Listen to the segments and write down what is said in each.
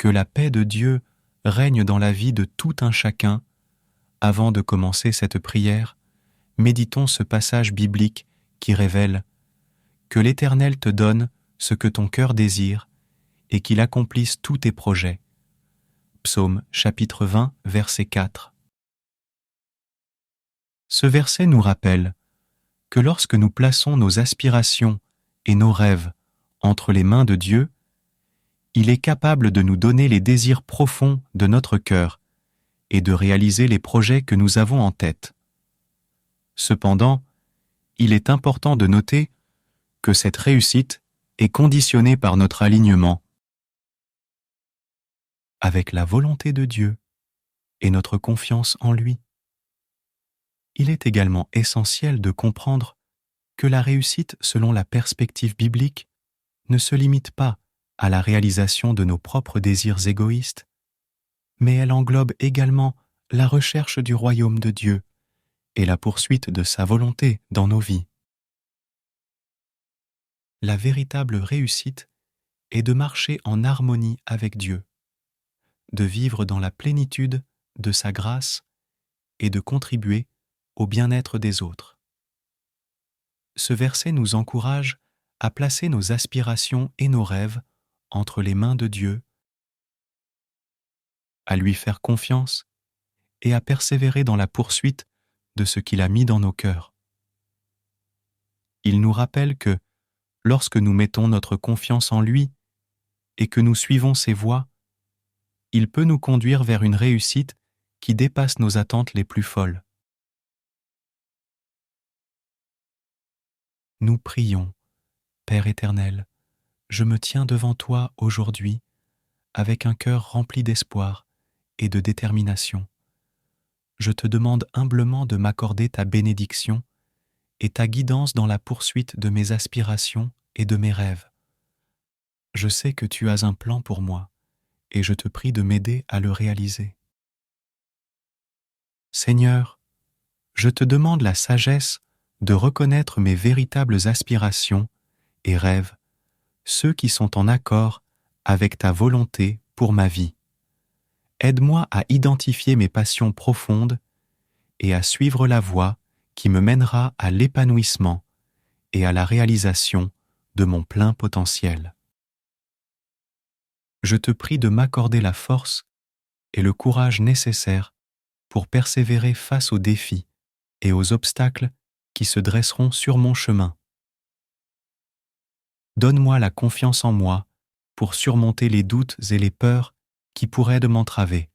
que la paix de Dieu règne dans la vie de tout un chacun, avant de commencer cette prière, méditons ce passage biblique qui révèle que l'Éternel te donne ce que ton cœur désire et qu'il accomplisse tous tes projets. Psaume chapitre 20, verset 4. Ce verset nous rappelle que lorsque nous plaçons nos aspirations et nos rêves entre les mains de Dieu, il est capable de nous donner les désirs profonds de notre cœur et de réaliser les projets que nous avons en tête. Cependant, il est important de noter que cette réussite est conditionnée par notre alignement avec la volonté de Dieu et notre confiance en lui. Il est également essentiel de comprendre que la réussite selon la perspective biblique ne se limite pas à la réalisation de nos propres désirs égoïstes, mais elle englobe également la recherche du royaume de Dieu et la poursuite de sa volonté dans nos vies. La véritable réussite est de marcher en harmonie avec Dieu, de vivre dans la plénitude de sa grâce et de contribuer au bien-être des autres. Ce verset nous encourage à placer nos aspirations et nos rêves entre les mains de Dieu, à lui faire confiance et à persévérer dans la poursuite de ce qu'il a mis dans nos cœurs. Il nous rappelle que, lorsque nous mettons notre confiance en lui et que nous suivons ses voies, il peut nous conduire vers une réussite qui dépasse nos attentes les plus folles. Nous prions, Père éternel, je me tiens devant toi aujourd'hui avec un cœur rempli d'espoir et de détermination. Je te demande humblement de m'accorder ta bénédiction et ta guidance dans la poursuite de mes aspirations et de mes rêves. Je sais que tu as un plan pour moi et je te prie de m'aider à le réaliser. Seigneur, je te demande la sagesse de reconnaître mes véritables aspirations et rêves, ceux qui sont en accord avec ta volonté pour ma vie. Aide-moi à identifier mes passions profondes et à suivre la voie qui me mènera à l'épanouissement et à la réalisation de mon plein potentiel. Je te prie de m'accorder la force et le courage nécessaires pour persévérer face aux défis et aux obstacles qui se dresseront sur mon chemin. Donne-moi la confiance en moi pour surmonter les doutes et les peurs qui pourraient m'entraver.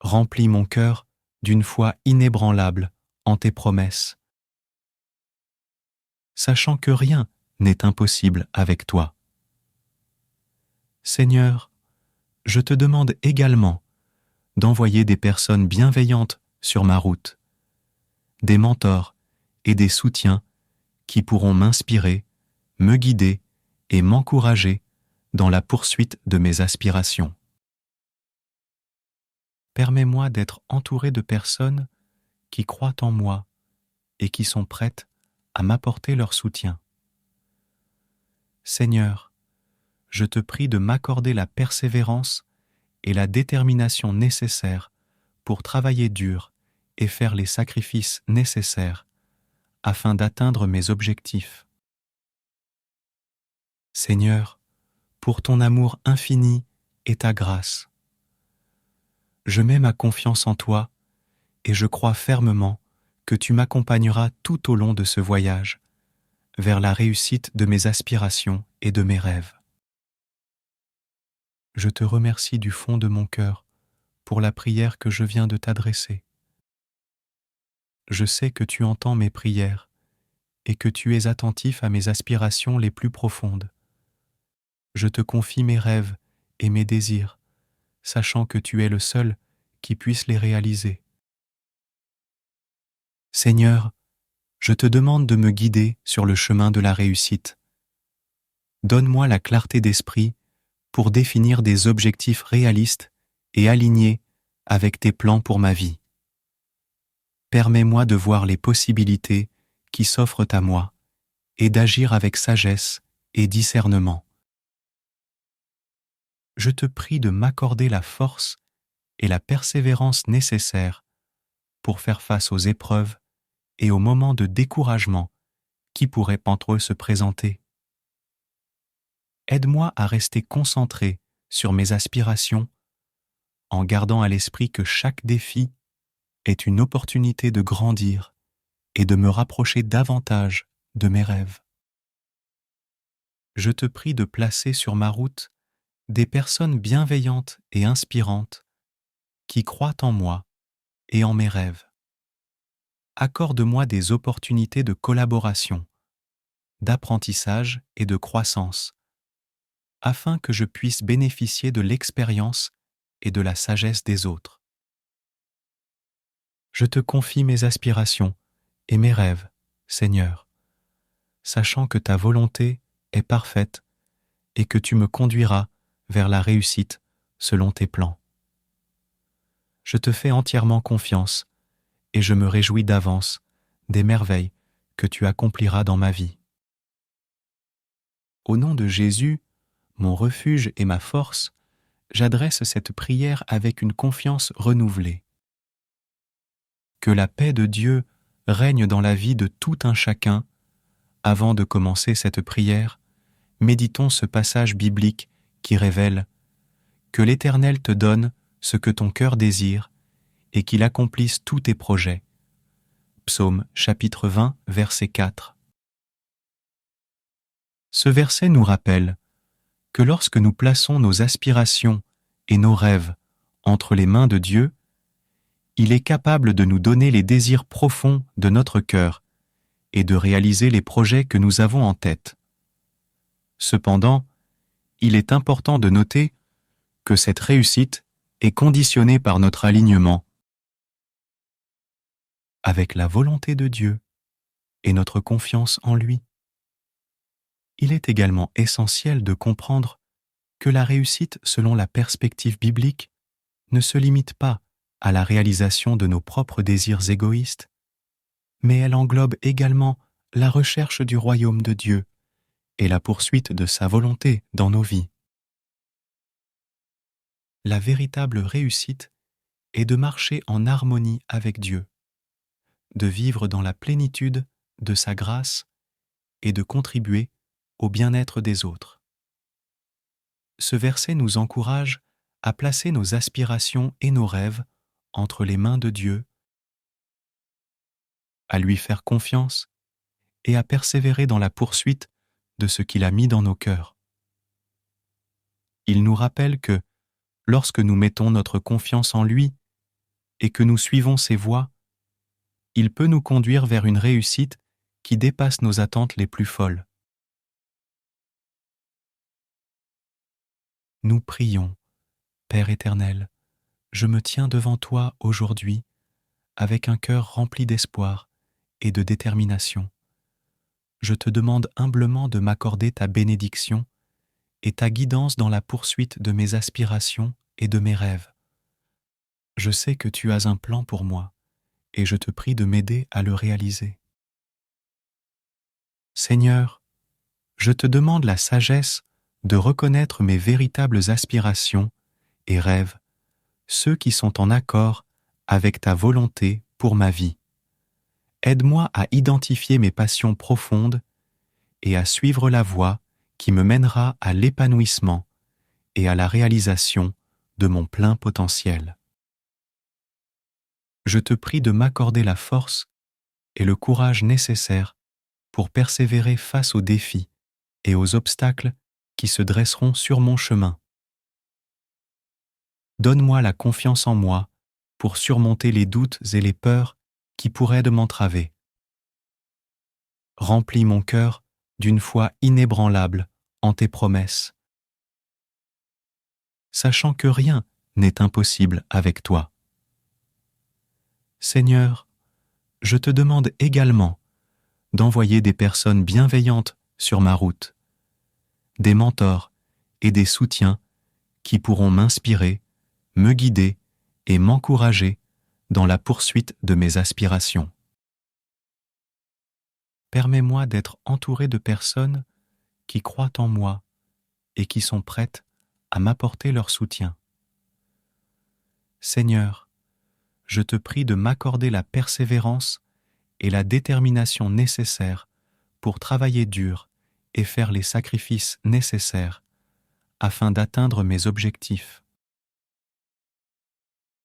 Remplis mon cœur d'une foi inébranlable en tes promesses, sachant que rien n'est impossible avec toi. Seigneur, je te demande également d'envoyer des personnes bienveillantes sur ma route, des mentors et des soutiens qui pourront m'inspirer, me guider et m'encourager dans la poursuite de mes aspirations. Permets-moi d'être entouré de personnes qui croient en moi et qui sont prêtes à m'apporter leur soutien. Seigneur, je te prie de m'accorder la persévérance et la détermination nécessaires pour travailler dur et faire les sacrifices nécessaires afin d'atteindre mes objectifs. Seigneur, pour ton amour infini et ta grâce, je mets ma confiance en toi et je crois fermement que tu m'accompagneras tout au long de ce voyage vers la réussite de mes aspirations et de mes rêves. Je te remercie du fond de mon cœur pour la prière que je viens de t'adresser. Je sais que tu entends mes prières et que tu es attentif à mes aspirations les plus profondes. Je te confie mes rêves et mes désirs, sachant que tu es le seul qui puisse les réaliser. Seigneur, je te demande de me guider sur le chemin de la réussite. Donne-moi la clarté d'esprit pour définir des objectifs réalistes et alignés avec tes plans pour ma vie. Permets-moi de voir les possibilités qui s'offrent à moi et d'agir avec sagesse et discernement. je te prie de m'accorder la force et la persévérance nécessaires pour faire face aux épreuves et aux moments de découragement qui pourraient entre eux se présenter. Aide-moi à rester concentré sur mes aspirations en gardant à l'esprit que chaque défi est une opportunité de grandir et de me rapprocher davantage de mes rêves. Je te prie de placer sur ma route des personnes bienveillantes et inspirantes qui croient en moi et en mes rêves. Accorde-moi des opportunités de collaboration, d'apprentissage et de croissance, afin que je puisse bénéficier de l'expérience et de la sagesse des autres. Je te confie mes aspirations et mes rêves, Seigneur, sachant que ta volonté est parfaite et que tu me conduiras vers la réussite selon tes plans. Je te fais entièrement confiance et je me réjouis d'avance des merveilles que tu accompliras dans ma vie. Au nom de Jésus, mon refuge et ma force, j'adresse cette prière avec une confiance renouvelée. Que la paix de Dieu règne dans la vie de tout un chacun. Avant de commencer cette prière, méditons ce passage biblique qui révèle que l'Éternel te donne ce que ton cœur désire et qu'il accomplisse tous tes projets. Psaume chapitre 20, verset 4. Ce verset nous rappelle que lorsque nous plaçons nos aspirations et nos rêves entre les mains de Dieu, il est capable de nous donner les désirs profonds de notre cœur et de réaliser les projets que nous avons en tête. Cependant, il est important de noter que cette réussite est conditionnée par notre alignement avec la volonté de Dieu et notre confiance en lui. Il est également essentiel de comprendre que la réussite selon la perspective biblique ne se limite pas à la réalisation de nos propres désirs égoïstes, mais elle englobe également la recherche du royaume de Dieu et la poursuite de sa volonté dans nos vies. La véritable réussite est de marcher en harmonie avec Dieu, de vivre dans la plénitude de sa grâce et de contribuer au bien-être des autres. Ce verset nous encourage à placer nos aspirations et nos rêves entre les mains de Dieu, à lui faire confiance et à persévérer dans la poursuite de ce qu'il a mis dans nos cœurs. Il nous rappelle que, lorsque nous mettons notre confiance en lui et que nous suivons ses voies, il peut nous conduire vers une réussite qui dépasse nos attentes les plus folles. Nous prions, Père éternel, je me tiens devant toi aujourd'hui avec un cœur rempli d'espoir et de détermination. Je te demande humblement de m'accorder ta bénédiction et ta guidance dans la poursuite de mes aspirations et de mes rêves. Je sais que tu as un plan pour moi et je te prie de m'aider à le réaliser. Seigneur, je te demande la sagesse de reconnaître mes véritables aspirations et rêves, ceux qui sont en accord avec ta volonté pour ma vie. Aide-moi à identifier mes passions profondes et à suivre la voie qui me mènera à l'épanouissement et à la réalisation de mon plein potentiel. Je te prie de m'accorder la force et le courage nécessaires pour persévérer face aux défis et aux obstacles qui se dresseront sur mon chemin. Donne-moi la confiance en moi pour surmonter les doutes et les peurs qui pourraient m'entraver. Remplis mon cœur d'une foi inébranlable en tes promesses, sachant que rien n'est impossible avec toi. Seigneur, je te demande également d'envoyer des personnes bienveillantes sur ma route, des mentors et des soutiens qui pourront m'inspirer, me guider et m'encourager dans la poursuite de mes aspirations. Permets-moi d'être entouré de personnes qui croient en moi et qui sont prêtes à m'apporter leur soutien. Seigneur, je te prie de m'accorder la persévérance et la détermination nécessaires pour travailler dur et faire les sacrifices nécessaires afin d'atteindre mes objectifs.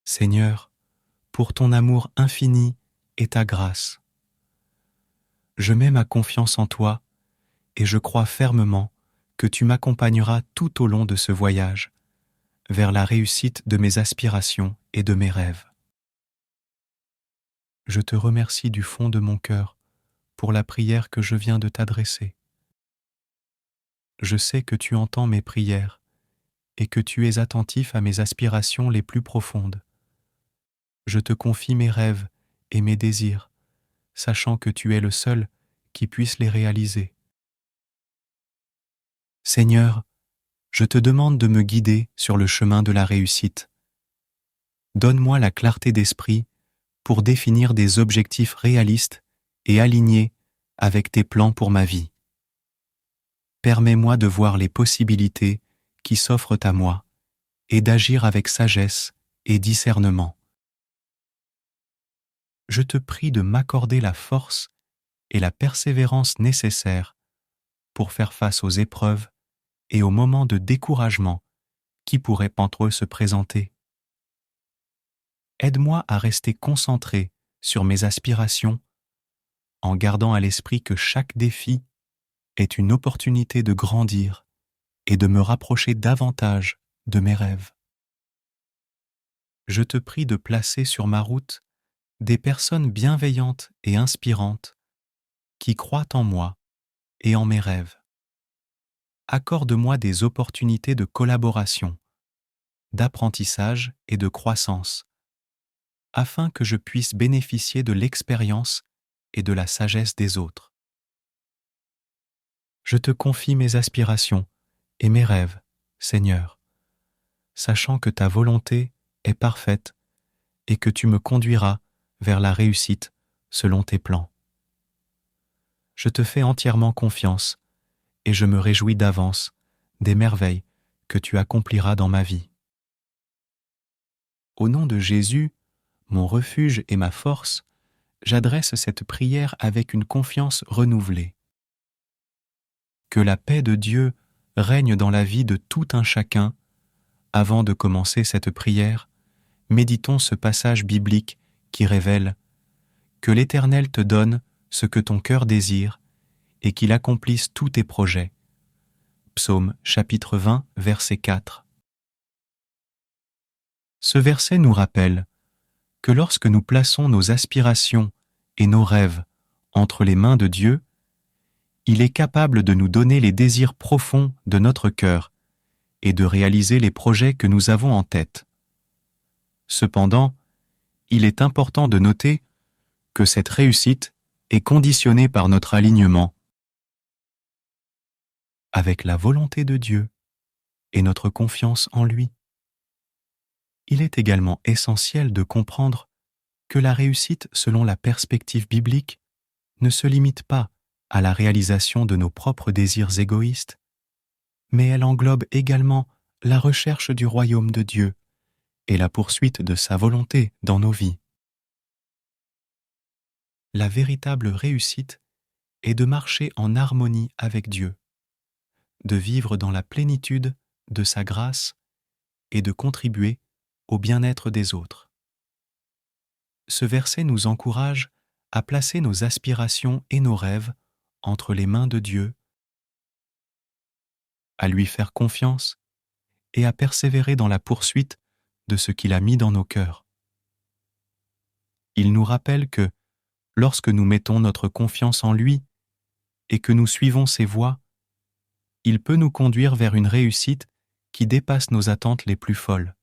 Seigneur, pour ton amour infini et ta grâce, je mets ma confiance en toi et je crois fermement que tu m'accompagneras tout au long de ce voyage vers la réussite de mes aspirations et de mes rêves. Je te remercie du fond de mon cœur pour la prière que je viens de t'adresser. Je sais que tu entends mes prières et que tu es attentif à mes aspirations les plus profondes. Je te confie mes rêves et mes désirs, sachant que tu es le seul qui puisse les réaliser. Seigneur, je te demande de me guider sur le chemin de la réussite. Donne-moi la clarté d'esprit pour définir des objectifs réalistes et alignés avec tes plans pour ma vie. Permets-moi de voir les possibilités qui s'offrent à moi et d'agir avec sagesse et discernement. Je te prie de m'accorder la force et la persévérance nécessaires pour faire face aux épreuves et aux moments de découragement qui pourraient entre eux se présenter. Aide-moi à rester concentré sur mes aspirations en gardant à l'esprit que chaque défi est une opportunité de grandir et de me rapprocher davantage de mes rêves. Je te prie de placer sur ma route des personnes bienveillantes et inspirantes qui croient en moi et en mes rêves. Accorde-moi des opportunités de collaboration, d'apprentissage et de croissance, afin que je puisse bénéficier de l'expérience et de la sagesse des autres. Je te confie mes aspirations et mes rêves, Seigneur, sachant que ta volonté est parfaite et que tu me conduiras vers la réussite selon tes plans. Je te fais entièrement confiance et je me réjouis d'avance des merveilles que tu accompliras dans ma vie. Au nom de Jésus, mon refuge et ma force, j'adresse cette prière avec une confiance renouvelée. Que la paix de Dieu règne dans la vie de tout un chacun. Avant de commencer cette prière, méditons ce passage biblique qui révèle « Que l'Éternel te donne ce que ton cœur désire et qu'il accomplisse tous tes projets. » Psaume chapitre 20, verset 4. Ce verset nous rappelle que lorsque nous plaçons nos aspirations et nos rêves entre les mains de Dieu, il est capable de nous donner les désirs profonds de notre cœur et de réaliser les projets que nous avons en tête. Cependant, il est important de noter que cette réussite est conditionnée par notre alignement avec la volonté de Dieu et notre confiance en lui. Il est également essentiel de comprendre que la réussite selon la perspective biblique ne se limite pas à la réalisation de nos propres désirs égoïstes, mais elle englobe également la recherche du royaume de Dieu et la poursuite de sa volonté dans nos vies. La véritable réussite est de marcher en harmonie avec Dieu, de vivre dans la plénitude de sa grâce et de contribuer au bien-être des autres. Ce verset nous encourage à placer nos aspirations et nos rêves entre les mains de Dieu, à lui faire confiance et à persévérer dans la poursuite de ce qu'il a mis dans nos cœurs. Il nous rappelle que, lorsque nous mettons notre confiance en lui et que nous suivons ses voies, il peut nous conduire vers une réussite qui dépasse nos attentes les plus folles.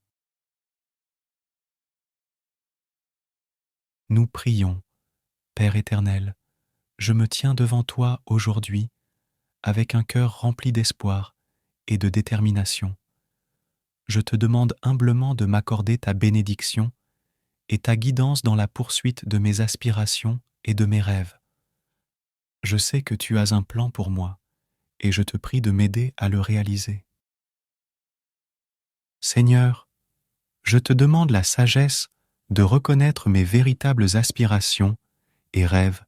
Nous prions, Père éternel, je me tiens devant toi aujourd'hui avec un cœur rempli d'espoir et de détermination. Je te demande humblement de m'accorder ta bénédiction et ta guidance dans la poursuite de mes aspirations et de mes rêves. Je sais que tu as un plan pour moi et je te prie de m'aider à le réaliser. Seigneur, je te demande la sagesse de reconnaître mes véritables aspirations et rêves,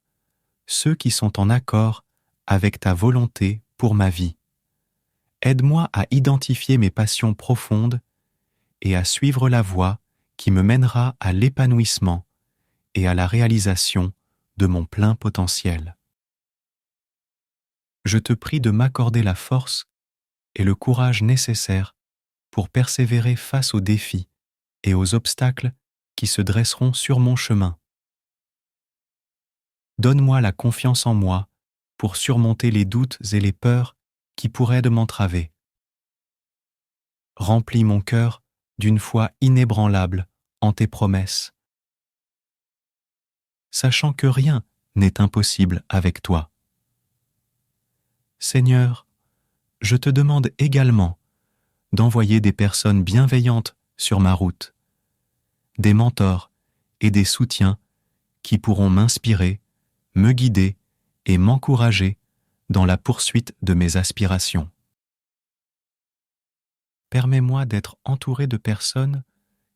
ceux qui sont en accord avec ta volonté pour ma vie. Aide-moi à identifier mes passions profondes et à suivre la voie qui me mènera à l'épanouissement et à la réalisation de mon plein potentiel. Je te prie de m'accorder la force et le courage nécessaires pour persévérer face aux défis et aux obstacles qui se dresseront sur mon chemin. Donne-moi la confiance en moi pour surmonter les doutes et les peurs qui pourraient de m'entraver. Remplis mon cœur d'une foi inébranlable en tes promesses, sachant que rien n'est impossible avec toi. Seigneur, je te demande également d'envoyer des personnes bienveillantes sur ma route, des mentors et des soutiens qui pourront m'inspirer, me guider et m'encourager dans la poursuite de mes aspirations. Permets-moi d'être entouré de personnes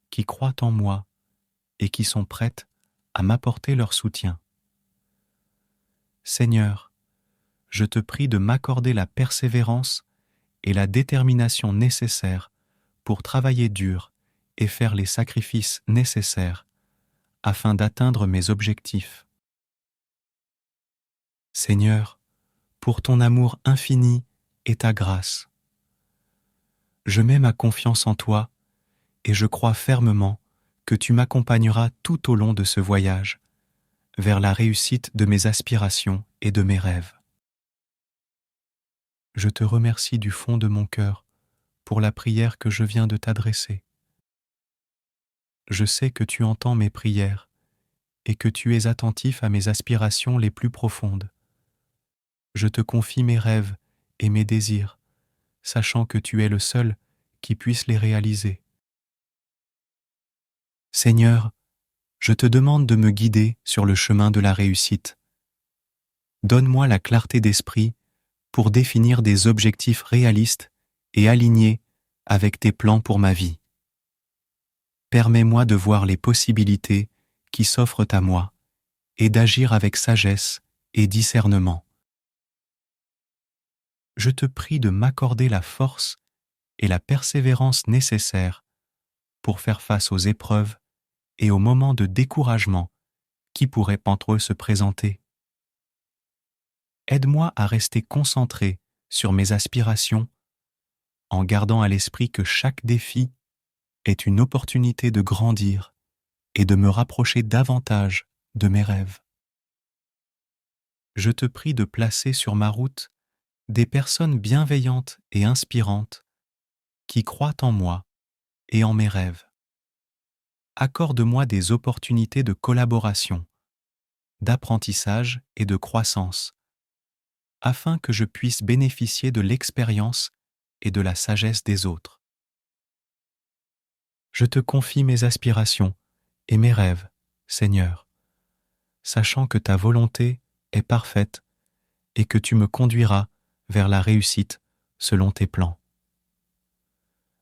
qui croient en moi et qui sont prêtes à m'apporter leur soutien. Seigneur, je te prie de m'accorder la persévérance et la détermination nécessaires pour travailler dur et faire les sacrifices nécessaires afin d'atteindre mes objectifs. Seigneur, pour ton amour infini et ta grâce, je mets ma confiance en toi et je crois fermement que tu m'accompagneras tout au long de ce voyage vers la réussite de mes aspirations et de mes rêves. Je te remercie du fond de mon cœur pour la prière que je viens de t'adresser. Je sais que tu entends mes prières et que tu es attentif à mes aspirations les plus profondes. Je te confie mes rêves et mes désirs, sachant que tu es le seul qui puisse les réaliser. Seigneur, je te demande de me guider sur le chemin de la réussite. Donne-moi la clarté d'esprit pour définir des objectifs réalistes et alignés avec tes plans pour ma vie. Permets-moi de voir les possibilités qui s'offrent à moi et d'agir avec sagesse et discernement. Je te prie de m'accorder la force et la persévérance nécessaires pour faire face aux épreuves et aux moments de découragement qui pourraient entre eux se présenter. Aide-moi à rester concentré sur mes aspirations en gardant à l'esprit que chaque défi est une opportunité de grandir et de me rapprocher davantage de mes rêves. Je te prie de placer sur ma route des personnes bienveillantes et inspirantes qui croient en moi et en mes rêves. Accorde-moi des opportunités de collaboration, d'apprentissage et de croissance, afin que je puisse bénéficier de l'expérience et de la sagesse des autres. Je te confie mes aspirations et mes rêves, Seigneur, sachant que ta volonté est parfaite et que tu me conduiras vers la réussite selon tes plans.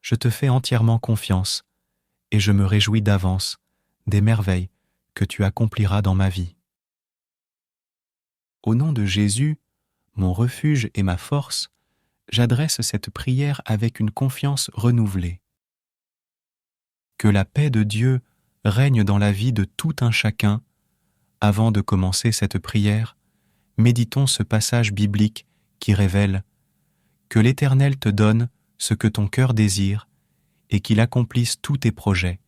Je te fais entièrement confiance et je me réjouis d'avance des merveilles que tu accompliras dans ma vie. Au nom de Jésus, mon refuge et ma force, j'adresse cette prière avec une confiance renouvelée. Que la paix de Dieu règne dans la vie de tout un chacun. Avant de commencer cette prière, méditons ce passage biblique qui révèle que l'Éternel te donne ce que ton cœur désire et qu'il accomplisse tous tes projets.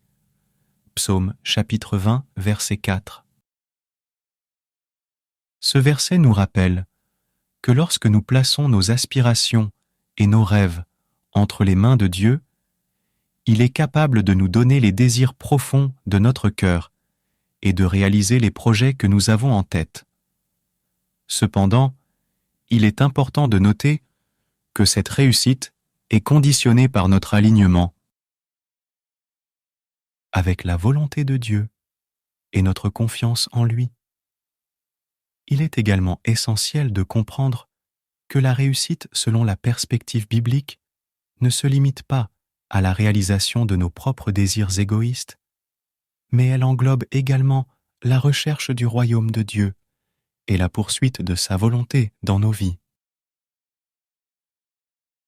Psaume chapitre 20, verset 4. Ce verset nous rappelle que lorsque nous plaçons nos aspirations et nos rêves entre les mains de Dieu, il est capable de nous donner les désirs profonds de notre cœur et de réaliser les projets que nous avons en tête. Cependant, il est important de noter que cette réussite est conditionnée par notre alignement avec la volonté de Dieu et notre confiance en lui. Il est également essentiel de comprendre que la réussite selon la perspective biblique ne se limite pas à la réalisation de nos propres désirs égoïstes, mais elle englobe également la recherche du royaume de Dieu et la poursuite de sa volonté dans nos vies.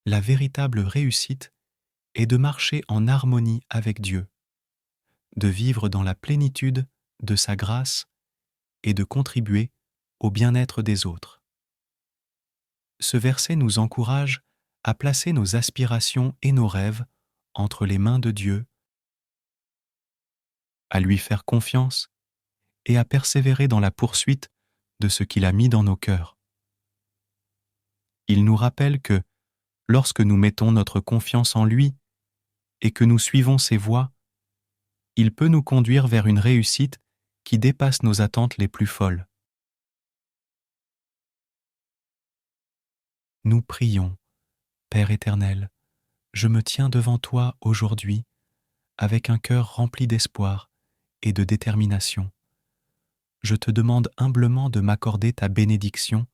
La véritable réussite est de marcher en harmonie avec Dieu, de vivre dans la plénitude de sa grâce et de contribuer au bien-être des autres. Ce verset nous encourage à placer nos aspirations et nos rêves entre les mains de Dieu, à lui faire confiance et à persévérer dans la poursuite de ce qu'il a mis dans nos cœurs. Il nous rappelle que, lorsque nous mettons notre confiance en lui et que nous suivons ses voies, il peut nous conduire vers une réussite qui dépasse nos attentes les plus folles. Nous prions, Père éternel, je me tiens devant toi aujourd'hui avec un cœur rempli d'espoir et de détermination. Je te demande humblement de m'accorder ta bénédiction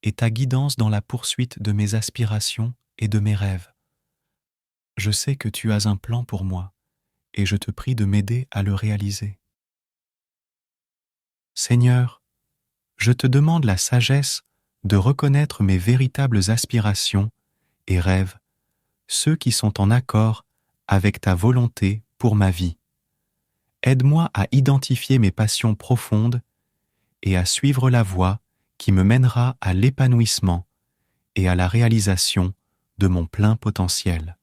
et ta guidance dans la poursuite de mes aspirations et de mes rêves. Je sais que tu as un plan pour moi et je te prie de m'aider à le réaliser. Seigneur, je te demande la sagesse de reconnaître mes véritables aspirations et rêves, ceux qui sont en accord avec ta volonté pour ma vie. Aide-moi à identifier mes passions profondes et à suivre la voie qui me mènera à l'épanouissement et à la réalisation de mon plein potentiel.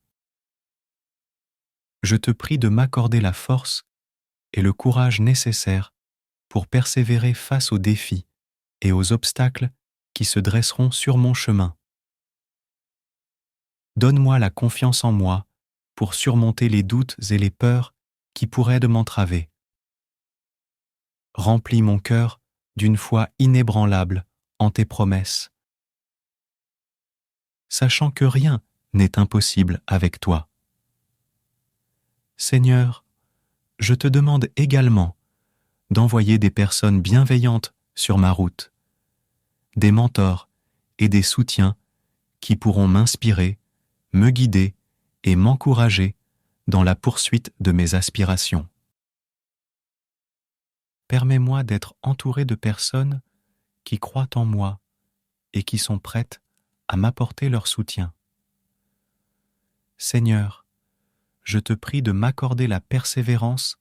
Je te prie de m'accorder la force et le courage nécessaires pour persévérer face aux défis et aux obstacles qui se dresseront sur mon chemin. Donne-moi la confiance en moi pour surmonter les doutes et les peurs qui pourraient de m'entraver. Remplis mon cœur d'une foi inébranlable en tes promesses, sachant que rien n'est impossible avec toi. Seigneur, je te demande également d'envoyer des personnes bienveillantes sur ma route, des mentors et des soutiens qui pourront m'inspirer, me guider et m'encourager dans la poursuite de mes aspirations. Permets-moi d'être entouré de personnes qui croient en moi et qui sont prêtes à m'apporter leur soutien. Seigneur, je te prie de m'accorder la persévérance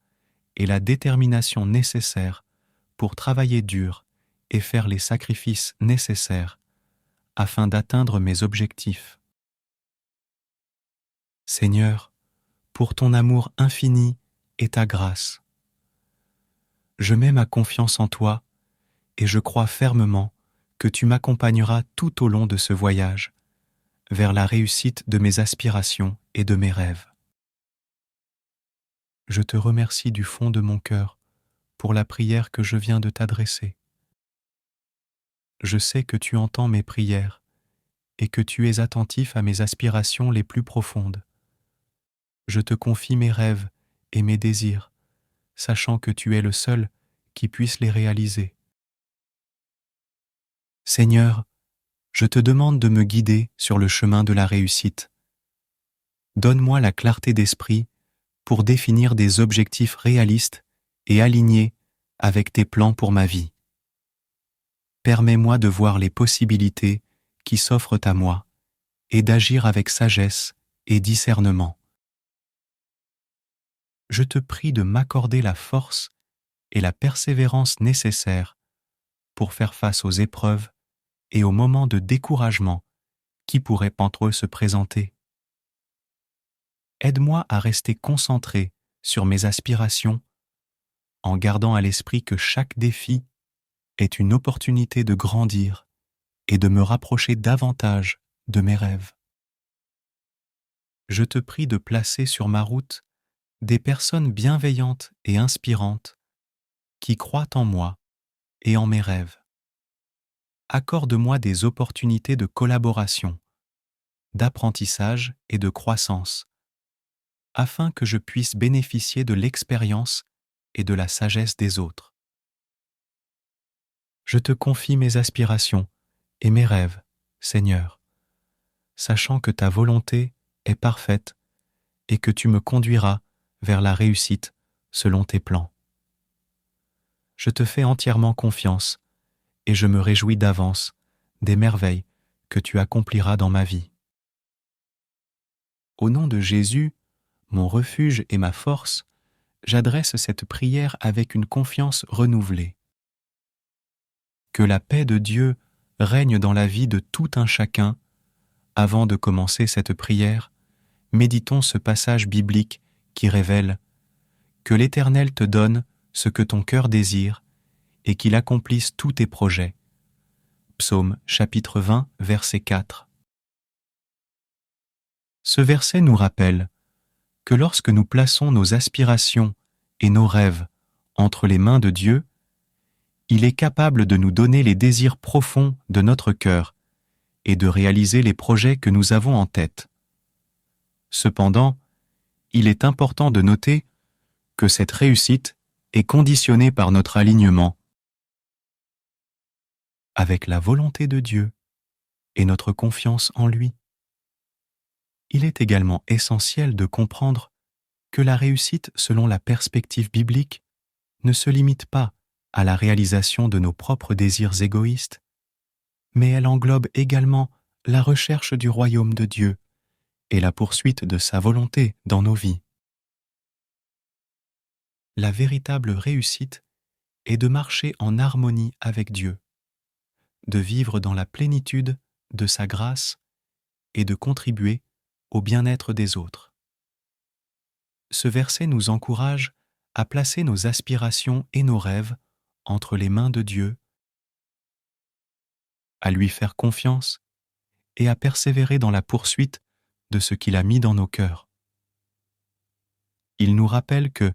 et la détermination nécessaires pour travailler dur et faire les sacrifices nécessaires afin d'atteindre mes objectifs. Seigneur, pour ton amour infini et ta grâce, je mets ma confiance en toi et je crois fermement que tu m'accompagneras tout au long de ce voyage vers la réussite de mes aspirations et de mes rêves. Je te remercie du fond de mon cœur pour la prière que je viens de t'adresser. Je sais que tu entends mes prières et que tu es attentif à mes aspirations les plus profondes. Je te confie mes rêves et mes désirs, sachant que tu es le seul qui puisse les réaliser. Seigneur, je te demande de me guider sur le chemin de la réussite. Donne-moi la clarté d'esprit pour définir des objectifs réalistes et alignés avec tes plans pour ma vie. Permets-moi de voir les possibilités qui s'offrent à moi et d'agir avec sagesse et discernement. Je te prie de m'accorder la force et la persévérance nécessaires pour faire face aux épreuves et aux moments de découragement qui pourraient entre eux se présenter. Aide-moi à rester concentré sur mes aspirations en gardant à l'esprit que chaque défi est une opportunité de grandir et de me rapprocher davantage de mes rêves. Je te prie de placer sur ma route des personnes bienveillantes et inspirantes qui croient en moi et en mes rêves. Accorde-moi des opportunités de collaboration, d'apprentissage et de croissance, afin que je puisse bénéficier de l'expérience et de la sagesse des autres. Je te confie mes aspirations et mes rêves, Seigneur, sachant que ta volonté est parfaite et que tu me conduiras vers la réussite selon tes plans. Je te fais entièrement confiance et je me réjouis d'avance des merveilles que tu accompliras dans ma vie. Au nom de Jésus, mon refuge et ma force, j'adresse cette prière avec une confiance renouvelée. Que la paix de Dieu règne dans la vie de tout un chacun. Avant de commencer cette prière, méditons ce passage biblique qui révèle que l'Éternel te donne ce que ton cœur désire et qu'il accomplisse tous tes projets. Psaume chapitre 20, verset 4. Ce verset nous rappelle que lorsque nous plaçons nos aspirations et nos rêves entre les mains de Dieu, il est capable de nous donner les désirs profonds de notre cœur et de réaliser les projets que nous avons en tête. Cependant, il est important de noter que cette réussite est conditionnée par notre alignement avec la volonté de Dieu et notre confiance en lui. Il est également essentiel de comprendre que la réussite selon la perspective biblique ne se limite pas à la réalisation de nos propres désirs égoïstes, mais elle englobe également la recherche du royaume de Dieu et la poursuite de sa volonté dans nos vies. La véritable réussite est de marcher en harmonie avec Dieu, de vivre dans la plénitude de sa grâce et de contribuer au bien-être des autres. Ce verset nous encourage à placer nos aspirations et nos rêves entre les mains de Dieu, à lui faire confiance et à persévérer dans la poursuite de ce qu'il a mis dans nos cœurs. Il nous rappelle que,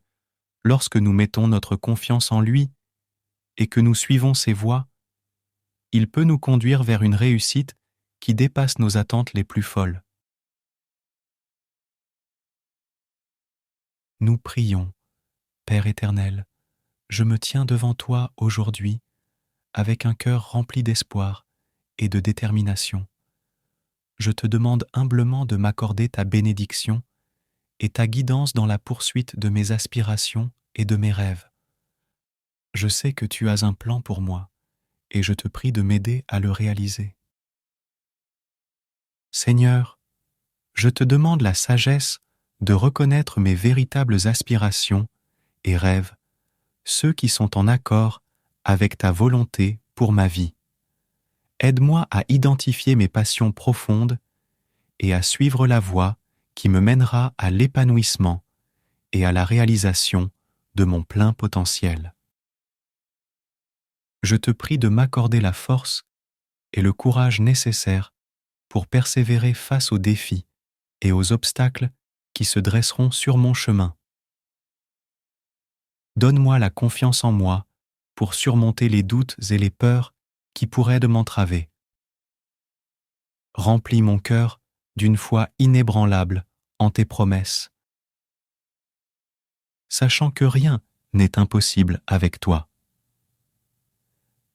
lorsque nous mettons notre confiance en lui et que nous suivons ses voies, il peut nous conduire vers une réussite qui dépasse nos attentes les plus folles. Nous prions, Père éternel, je me tiens devant toi aujourd'hui avec un cœur rempli d'espoir et de détermination. Je te demande humblement de m'accorder ta bénédiction et ta guidance dans la poursuite de mes aspirations et de mes rêves. Je sais que tu as un plan pour moi et je te prie de m'aider à le réaliser. Seigneur, je te demande la sagesse de reconnaître mes véritables aspirations et rêves, ceux qui sont en accord avec ta volonté pour ma vie. Aide-moi à identifier mes passions profondes et à suivre la voie qui me mènera à l'épanouissement et à la réalisation de mon plein potentiel. Je te prie de m'accorder la force et le courage nécessaires pour persévérer face aux défis et aux obstacles qui se dresseront sur mon chemin. Donne-moi la confiance en moi pour surmonter les doutes et les peurs qui pourraient de m'entraver. Remplis mon cœur d'une foi inébranlable en tes promesses, sachant que rien n'est impossible avec toi.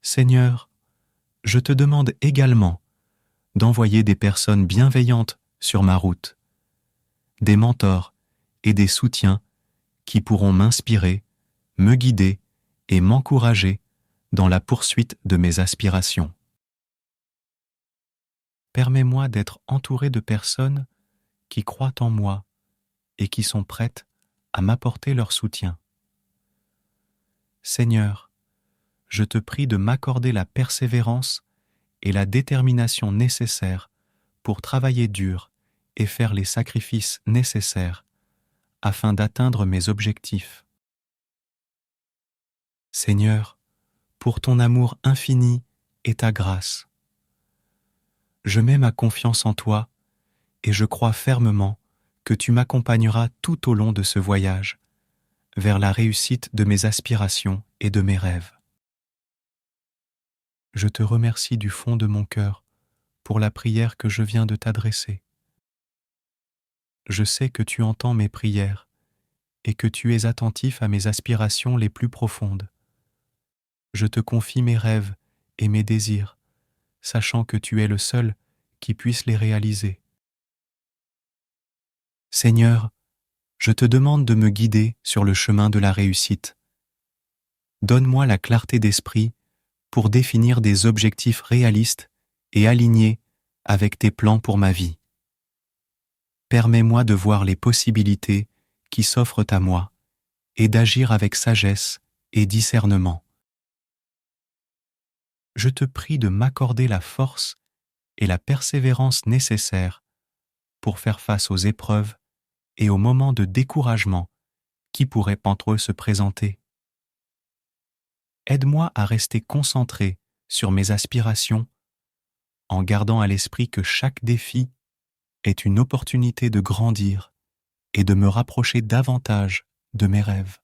Seigneur, je te demande également d'envoyer des personnes bienveillantes sur ma route, des mentors et des soutiens qui pourront m'inspirer, me guider et m'encourager dans la poursuite de mes aspirations. Permets-moi d'être entouré de personnes qui croient en moi et qui sont prêtes à m'apporter leur soutien. Seigneur, je te prie de m'accorder la persévérance et la détermination nécessaires pour travailler dur et faire les sacrifices nécessaires afin d'atteindre mes objectifs. Seigneur, pour ton amour infini et ta grâce, je mets ma confiance en toi et je crois fermement que tu m'accompagneras tout au long de ce voyage vers la réussite de mes aspirations et de mes rêves. Je te remercie du fond de mon cœur pour la prière que je viens de t'adresser. Je sais que tu entends mes prières et que tu es attentif à mes aspirations les plus profondes. Je te confie mes rêves et mes désirs, sachant que tu es le seul qui puisse les réaliser. Seigneur, Je te demande de me guider sur le chemin de la réussite. Donne-moi la clarté d'esprit pour définir des objectifs réalistes et alignés avec tes plans pour ma vie. Permets-moi de voir les possibilités qui s'offrent à moi et d'agir avec sagesse et discernement. Je te prie de m'accorder la force et la persévérance nécessaires pour faire face aux épreuves et aux moments de découragement qui pourraient entre eux se présenter. Aide-moi à rester concentré sur mes aspirations en gardant à l'esprit que chaque défi est une opportunité de grandir et de me rapprocher davantage de mes rêves.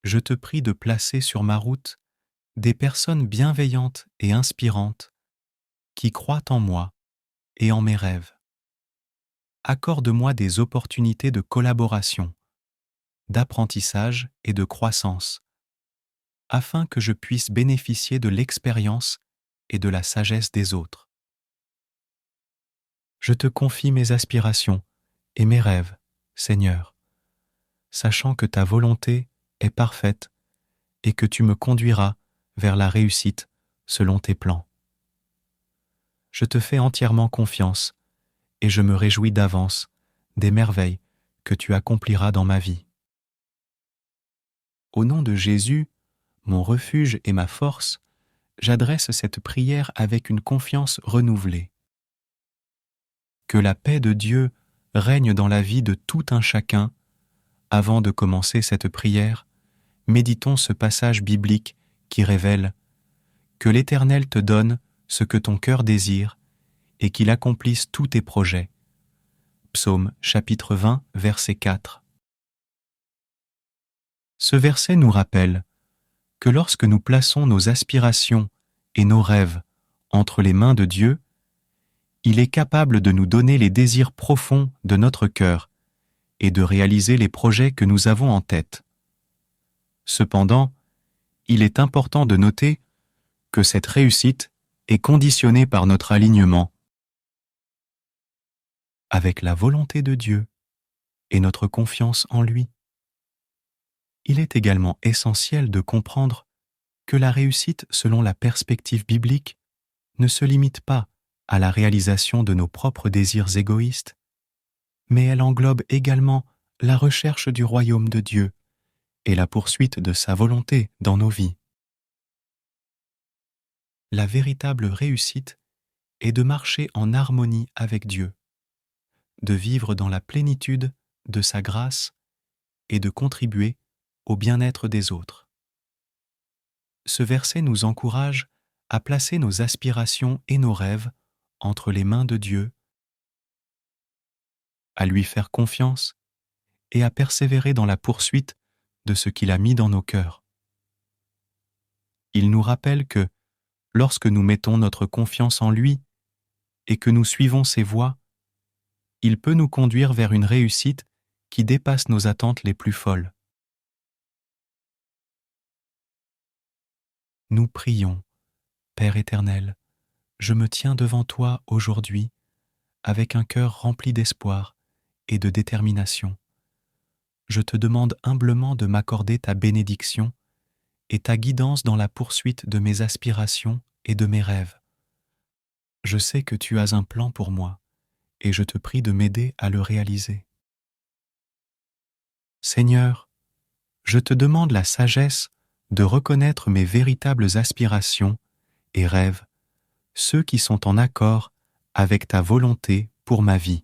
Je te prie de placer sur ma route des personnes bienveillantes et inspirantes qui croient en moi et en mes rêves. Accorde-moi des opportunités de collaboration, d'apprentissage et de croissance, afin que je puisse bénéficier de l'expérience et de la sagesse des autres. Je te confie mes aspirations et mes rêves, Seigneur, sachant que ta volonté est parfaite et que tu me conduiras vers la réussite selon tes plans. Je te fais entièrement confiance et je me réjouis d'avance des merveilles que tu accompliras dans ma vie. Au nom de Jésus, mon refuge et ma force, j'adresse cette prière avec une confiance renouvelée. Que la paix de Dieu règne dans la vie de tout un chacun. Avant de commencer cette prière, méditons ce passage biblique qui révèle « Que l'Éternel te donne ce que ton cœur désire et qu'il accomplisse tous tes projets. » Psaume chapitre 20, verset 4. Ce verset nous rappelle que lorsque nous plaçons nos aspirations et nos rêves entre les mains de Dieu, il est capable de nous donner les désirs profonds de notre cœur et de réaliser les projets que nous avons en tête. Cependant, il est important de noter que cette réussite est conditionnée par notre alignement avec la volonté de Dieu et notre confiance en lui. Il est également essentiel de comprendre que la réussite selon la perspective biblique ne se limite pas à la réalisation de nos propres désirs égoïstes, mais elle englobe également la recherche du royaume de Dieu et la poursuite de sa volonté dans nos vies. La véritable réussite est de marcher en harmonie avec Dieu, de vivre dans la plénitude de sa grâce et de contribuer au bien-être des autres. Ce verset nous encourage à placer nos aspirations et nos rêves entre les mains de Dieu, à lui faire confiance et à persévérer dans la poursuite de ce qu'il a mis dans nos cœurs. Il nous rappelle que, lorsque nous mettons notre confiance en lui et que nous suivons ses voies, il peut nous conduire vers une réussite qui dépasse nos attentes les plus folles. Nous prions, Père éternel, je me tiens devant toi aujourd'hui avec un cœur rempli d'espoir et de détermination. Je te demande humblement de m'accorder ta bénédiction et ta guidance dans la poursuite de mes aspirations et de mes rêves. Je sais que tu as un plan pour moi et je te prie de m'aider à le réaliser. Seigneur, je te demande la sagesse de reconnaître mes véritables aspirations et rêves, ceux qui sont en accord avec ta volonté pour ma vie.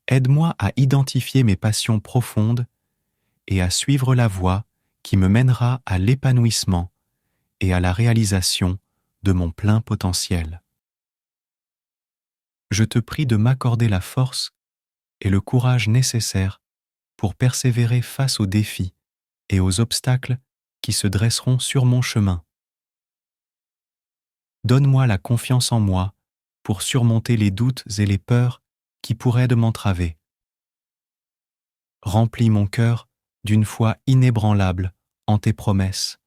Aide-moi à identifier mes passions profondes et à suivre la voie qui me mènera à l'épanouissement et à la réalisation de mon plein potentiel. Je te prie de m'accorder la force et le courage nécessaires pour persévérer face aux défis et aux obstacles qui se dresseront sur mon chemin. Donne-moi la confiance en moi pour surmonter les doutes et les peurs qui pourraient de m'entraver. Remplis mon cœur d'une foi inébranlable en tes promesses,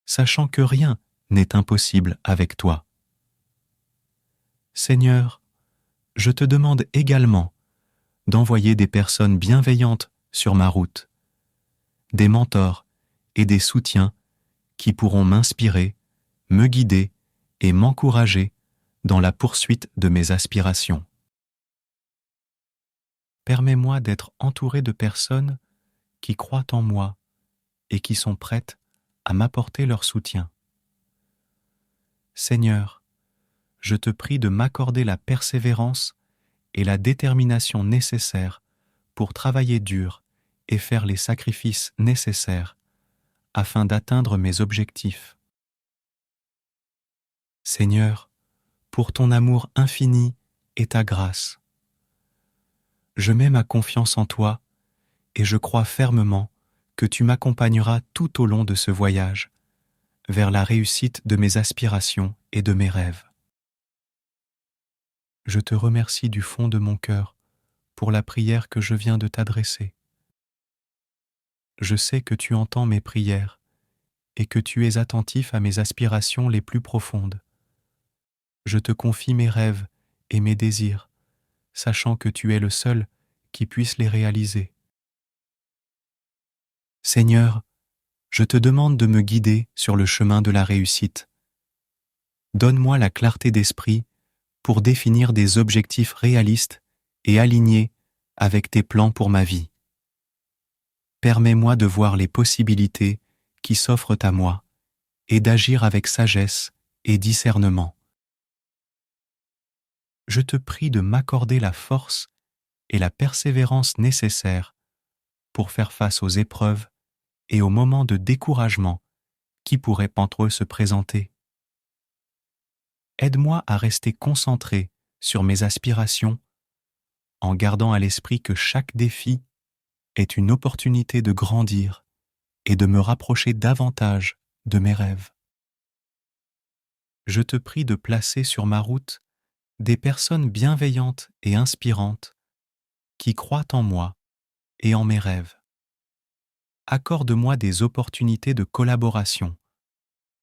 sachant que rien n'est impossible avec toi. Seigneur, je te demande également d'envoyer des personnes bienveillantes sur ma route, des mentors et des soutiens qui pourront m'inspirer, me guider et m'encourager dans la poursuite de mes aspirations. Permets-moi d'être entouré de personnes qui croient en moi et qui sont prêtes à m'apporter leur soutien. Seigneur, je te prie de m'accorder la persévérance et la détermination nécessaires pour travailler dur et faire les sacrifices nécessaires afin d'atteindre mes objectifs. Seigneur, pour ton amour infini et ta grâce, je mets ma confiance en toi et je crois fermement que tu m'accompagneras tout au long de ce voyage vers la réussite de mes aspirations et de mes rêves. Je te remercie du fond de mon cœur pour la prière que je viens de t'adresser. Je sais que tu entends mes prières et que tu es attentif à mes aspirations les plus profondes. Je te confie mes rêves et mes désirs, sachant que tu es le seul qui puisse les réaliser. Seigneur, je te demande de me guider sur le chemin de la réussite. Donne-moi la clarté d'esprit pour définir des objectifs réalistes et alignés avec tes plans pour ma vie. Permets-moi de voir les possibilités qui s'offrent à moi et d'agir avec sagesse et discernement. Je te prie de m'accorder la force et la persévérance nécessaires pour faire face aux épreuves et aux moments de découragement qui pourraient entre eux se présenter. Aide-moi à rester concentré sur mes aspirations en gardant à l'esprit que chaque défi est une opportunité de grandir et de me rapprocher davantage de mes rêves. Je te prie de placer sur ma route des personnes bienveillantes et inspirantes qui croient en moi et en mes rêves. Accorde-moi des opportunités de collaboration,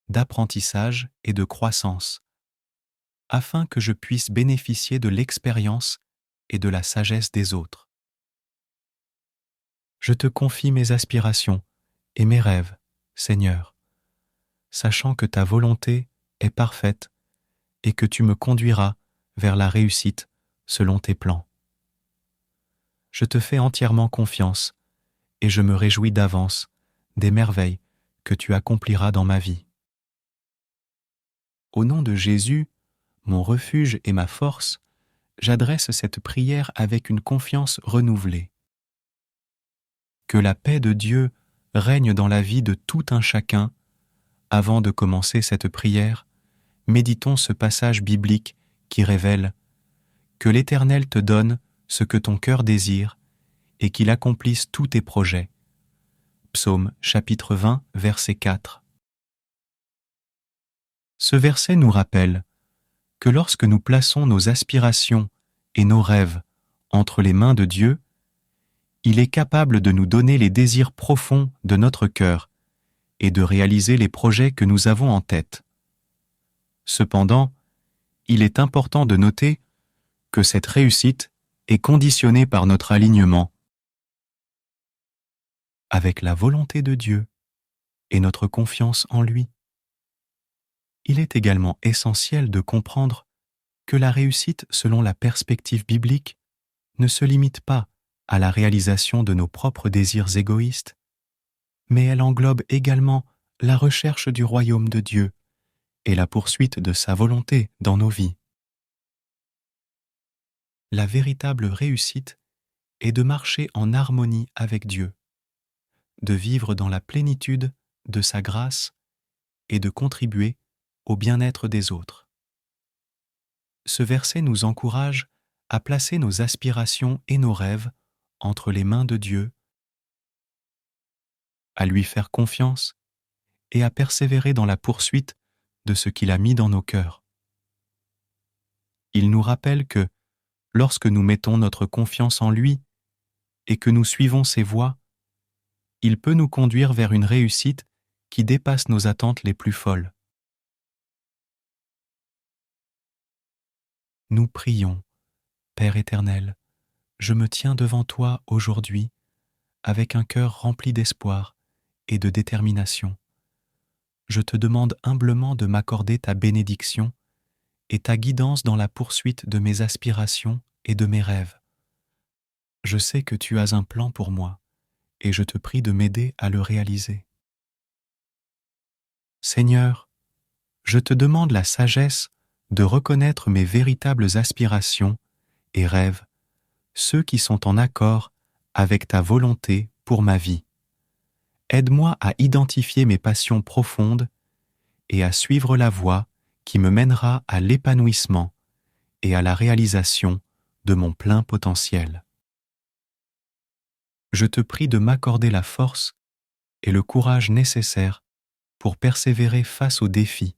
d'apprentissage et de croissance, afin que je puisse bénéficier de l'expérience et de la sagesse des autres. Je te confie mes aspirations et mes rêves, Seigneur, sachant que ta volonté est parfaite et que tu me conduiras vers la réussite selon tes plans. Je te fais entièrement confiance et je me réjouis d'avance des merveilles que tu accompliras dans ma vie. Au nom de Jésus, mon refuge et ma force, j'adresse cette prière avec une confiance renouvelée. Que la paix de Dieu règne dans la vie de tout un chacun. Avant de commencer cette prière, méditons ce passage biblique qui révèle que l'Éternel te donne ce que ton cœur désire et qu'il accomplisse tous tes projets. Psaume chapitre 20, verset 4. Ce verset nous rappelle que lorsque nous plaçons nos aspirations et nos rêves entre les mains de Dieu, il est capable de nous donner les désirs profonds de notre cœur et de réaliser les projets que nous avons en tête. Cependant, il est important de noter que cette réussite est conditionnée par notre alignement avec la volonté de Dieu et notre confiance en lui. Il est également essentiel de comprendre que la réussite selon la perspective biblique ne se limite pas à la réalisation de nos propres désirs égoïstes, mais elle englobe également la recherche du royaume de Dieu et la poursuite de sa volonté dans nos vies. La véritable réussite est de marcher en harmonie avec Dieu, de vivre dans la plénitude de sa grâce et de contribuer au bien-être des autres. Ce verset nous encourage à placer nos aspirations et nos rêves entre les mains de Dieu, à lui faire confiance et à persévérer dans la poursuite de ce qu'il a mis dans nos cœurs. Il nous rappelle que, lorsque nous mettons notre confiance en lui et que nous suivons ses voies, il peut nous conduire vers une réussite qui dépasse nos attentes les plus folles. Nous prions, Père éternel, je me tiens devant toi aujourd'hui avec un cœur rempli d'espoir et de détermination. Je te demande humblement de m'accorder ta bénédiction et ta guidance dans la poursuite de mes aspirations et de mes rêves. Je sais que tu as un plan pour moi et je te prie de m'aider à le réaliser. Seigneur, je te demande la sagesse de reconnaître mes véritables aspirations et rêves, ceux qui sont en accord avec ta volonté pour ma vie. Aide-moi à identifier mes passions profondes et à suivre la voie qui me mènera à l'épanouissement et à la réalisation de mon plein potentiel. Je te prie de m'accorder la force et le courage nécessaires pour persévérer face aux défis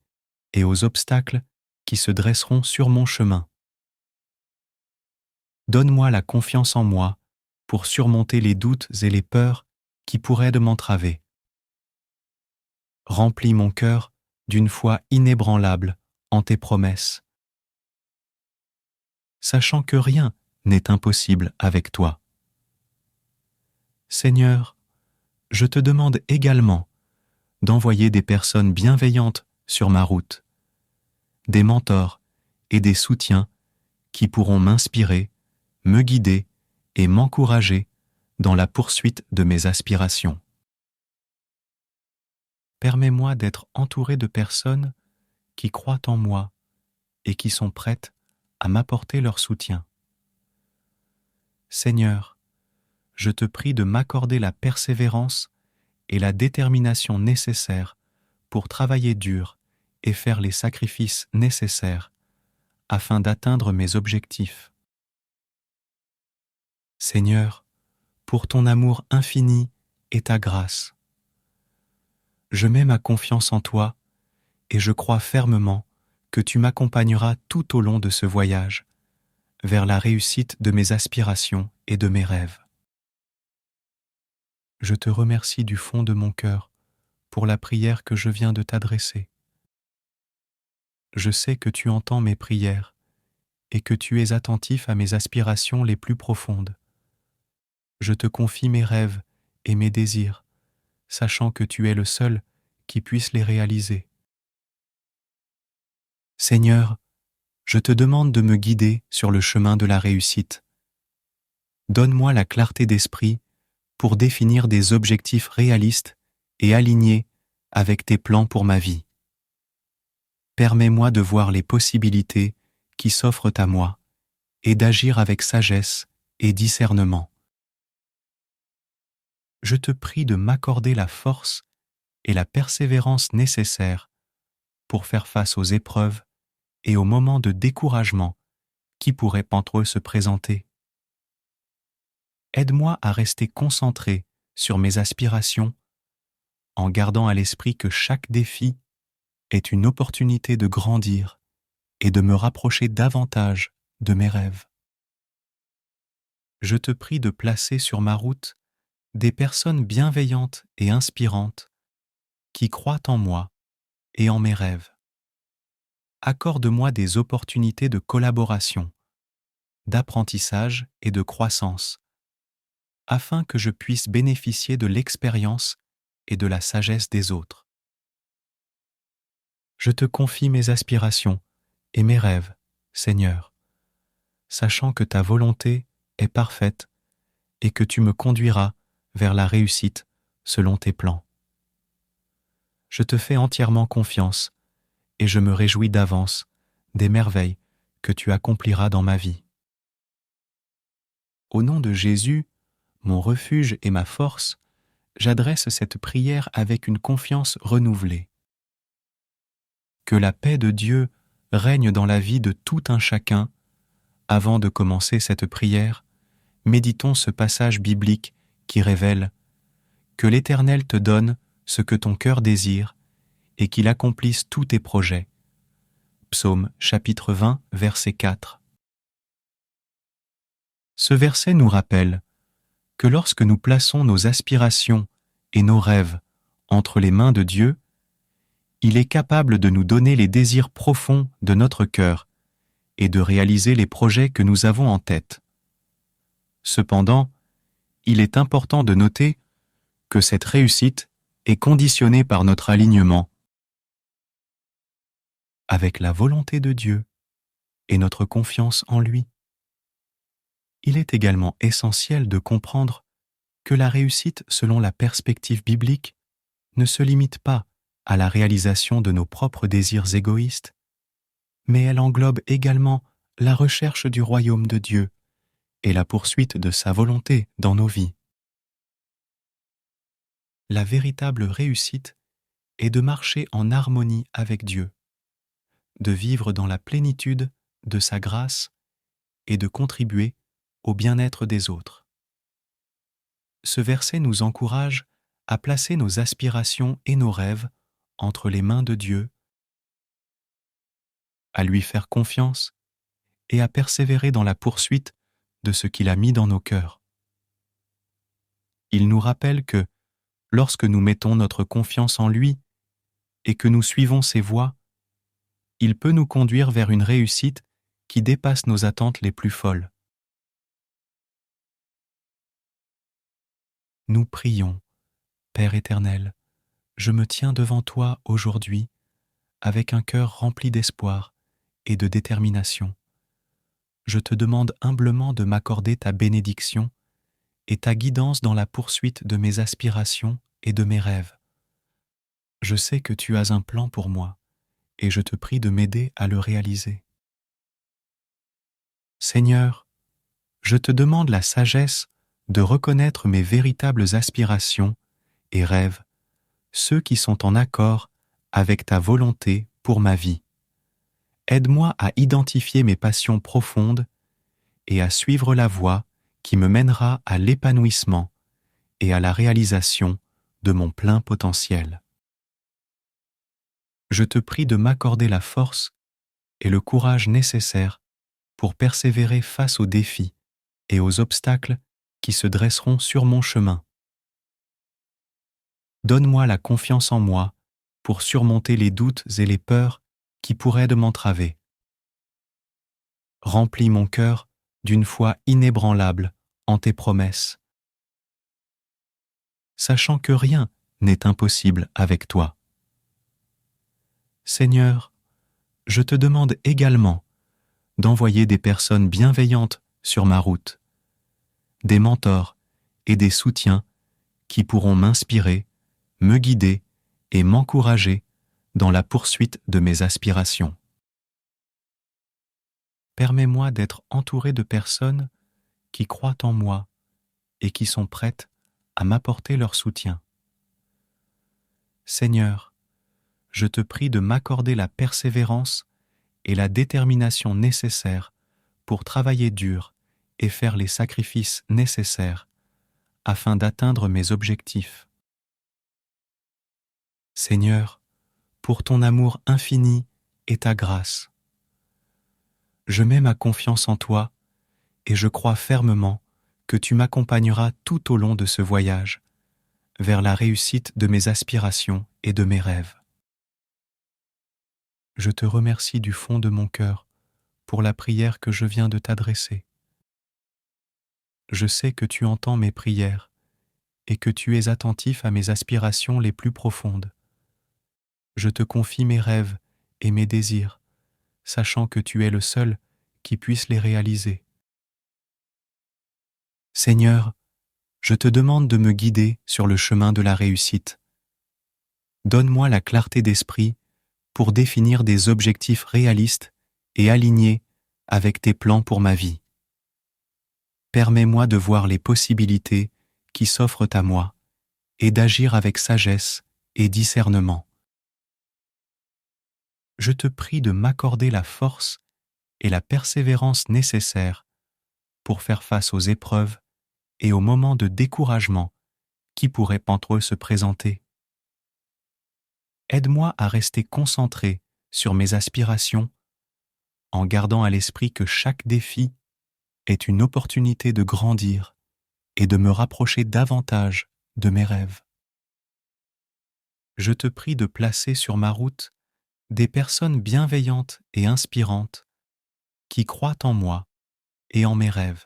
et aux obstacles qui se dresseront sur mon chemin. Donne-moi la confiance en moi pour surmonter les doutes et les peurs qui pourraient de m'entraver. Remplis mon cœur d'une foi inébranlable en tes promesses, sachant que rien n'est impossible avec toi. Seigneur, je te demande également d'envoyer des personnes bienveillantes sur ma route, des mentors et des soutiens qui pourront m'inspirer, me guider et m'encourager dans la poursuite de mes aspirations. Permets-moi d'être entouré de personnes qui croient en moi et qui sont prêtes à m'apporter leur soutien. Seigneur, je te prie de m'accorder la persévérance et la détermination nécessaires pour travailler dur et faire les sacrifices nécessaires afin d'atteindre mes objectifs. Seigneur, pour ton amour infini et ta grâce, je mets ma confiance en toi et je crois fermement que tu m'accompagneras tout au long de ce voyage vers la réussite de mes aspirations et de mes rêves. Je te remercie du fond de mon cœur pour la prière que je viens de t'adresser. Je sais que tu entends mes prières et que tu es attentif à mes aspirations les plus profondes. Je te confie mes rêves et mes désirs, sachant que tu es le seul qui puisse les réaliser. Seigneur, je te demande de me guider sur le chemin de la réussite. Donne-moi la clarté d'esprit pour définir des objectifs réalistes et alignés avec tes plans pour ma vie. Permets-moi de voir les possibilités qui s'offrent à moi et d'agir avec sagesse et discernement. Je te prie de m'accorder la force et la persévérance nécessaires pour faire face aux épreuves et aux moments de découragement qui pourraient entre eux se présenter. Aide-moi à rester concentré sur mes aspirations en gardant à l'esprit que chaque défi est une opportunité de grandir et de me rapprocher davantage de mes rêves. Je te prie de placer sur ma route des personnes bienveillantes et inspirantes qui croient en moi et en mes rêves. Accorde-moi des opportunités de collaboration, d'apprentissage et de croissance, afin que je puisse bénéficier de l'expérience et de la sagesse des autres. Je te confie mes aspirations et mes rêves, Seigneur, sachant que ta volonté est parfaite et que tu me conduiras vers la réussite selon tes plans. Je te fais entièrement confiance et je me réjouis d'avance des merveilles que tu accompliras dans ma vie. Au nom de Jésus, mon refuge et ma force, j'adresse cette prière avec une confiance renouvelée. Que la paix de Dieu règne dans la vie de tout un chacun. Avant de commencer cette prière, méditons ce passage biblique qui révèle « Que l'Éternel te donne ce que ton cœur désire et qu'il accomplisse tous tes projets. » Psaume chapitre 20, verset 4. Ce verset nous rappelle que lorsque nous plaçons nos aspirations et nos rêves entre les mains de Dieu, il est capable de nous donner les désirs profonds de notre cœur et de réaliser les projets que nous avons en tête. Cependant, il est important de noter que cette réussite est conditionnée par notre alignement avec la volonté de Dieu et notre confiance en lui. Il est également essentiel de comprendre que la réussite selon la perspective biblique ne se limite pas à la réalisation de nos propres désirs égoïstes, mais elle englobe également la recherche du royaume de Dieu et la poursuite de sa volonté dans nos vies. La véritable réussite est de marcher en harmonie avec Dieu, de vivre dans la plénitude de sa grâce et de contribuer au bien-être des autres. Ce verset nous encourage à placer nos aspirations et nos rêves entre les mains de Dieu, à lui faire confiance et à persévérer dans la poursuite de ce qu'il a mis dans nos cœurs. Il nous rappelle que, lorsque nous mettons notre confiance en lui et que nous suivons ses voies, il peut nous conduire vers une réussite qui dépasse nos attentes les plus folles. Nous prions, Père éternel, je me tiens devant toi aujourd'hui avec un cœur rempli d'espoir et de détermination. Je te demande humblement de m'accorder ta bénédiction et ta guidance dans la poursuite de mes aspirations et de mes rêves. Je sais que tu as un plan pour moi et je te prie de m'aider à le réaliser. Seigneur, je te demande la sagesse de reconnaître mes véritables aspirations et rêves, ceux qui sont en accord avec ta volonté pour ma vie. Aide-moi à identifier mes passions profondes et à suivre la voie qui me mènera à l'épanouissement et à la réalisation de mon plein potentiel. Je te prie de m'accorder la force et le courage nécessaires pour persévérer face aux défis et aux obstacles qui se dresseront sur mon chemin. Donne-moi la confiance en moi pour surmonter les doutes et les peurs qui pourraient de m'entraver. Remplis mon cœur d'une foi inébranlable en tes promesses, sachant que rien n'est impossible avec toi. Seigneur, je te demande également d'envoyer des personnes bienveillantes sur ma route, des mentors et des soutiens qui pourront m'inspirer, me guider et m'encourager dans la poursuite de mes aspirations. Permets-moi d'être entouré de personnes qui croient en moi et qui sont prêtes à m'apporter leur soutien. Seigneur, je te prie de m'accorder la persévérance et la détermination nécessaires pour travailler dur et faire les sacrifices nécessaires afin d'atteindre mes objectifs. Seigneur, pour ton amour infini et ta grâce, je mets ma confiance en toi et je crois fermement que tu m'accompagneras tout au long de ce voyage vers la réussite de mes aspirations et de mes rêves. Je te remercie du fond de mon cœur pour la prière que je viens de t'adresser. Je sais que tu entends mes prières et que tu es attentif à mes aspirations les plus profondes. Je te confie mes rêves et mes désirs, sachant que tu es le seul qui puisse les réaliser. Seigneur, je te demande de me guider sur le chemin de la réussite. Donne-moi la clarté d'esprit pour définir des objectifs réalistes et alignés avec tes plans pour ma vie. Permets-moi de voir les possibilités qui s'offrent à moi et d'agir avec sagesse et discernement. Je te prie de m'accorder la force et la persévérance nécessaires pour faire face aux épreuves et aux moments de découragement qui pourraient entre eux se présenter. Aide-moi à rester concentré sur mes aspirations en gardant à l'esprit que chaque défi est une opportunité de grandir et de me rapprocher davantage de mes rêves. Je te prie de placer sur ma route des personnes bienveillantes et inspirantes qui croient en moi et en mes rêves.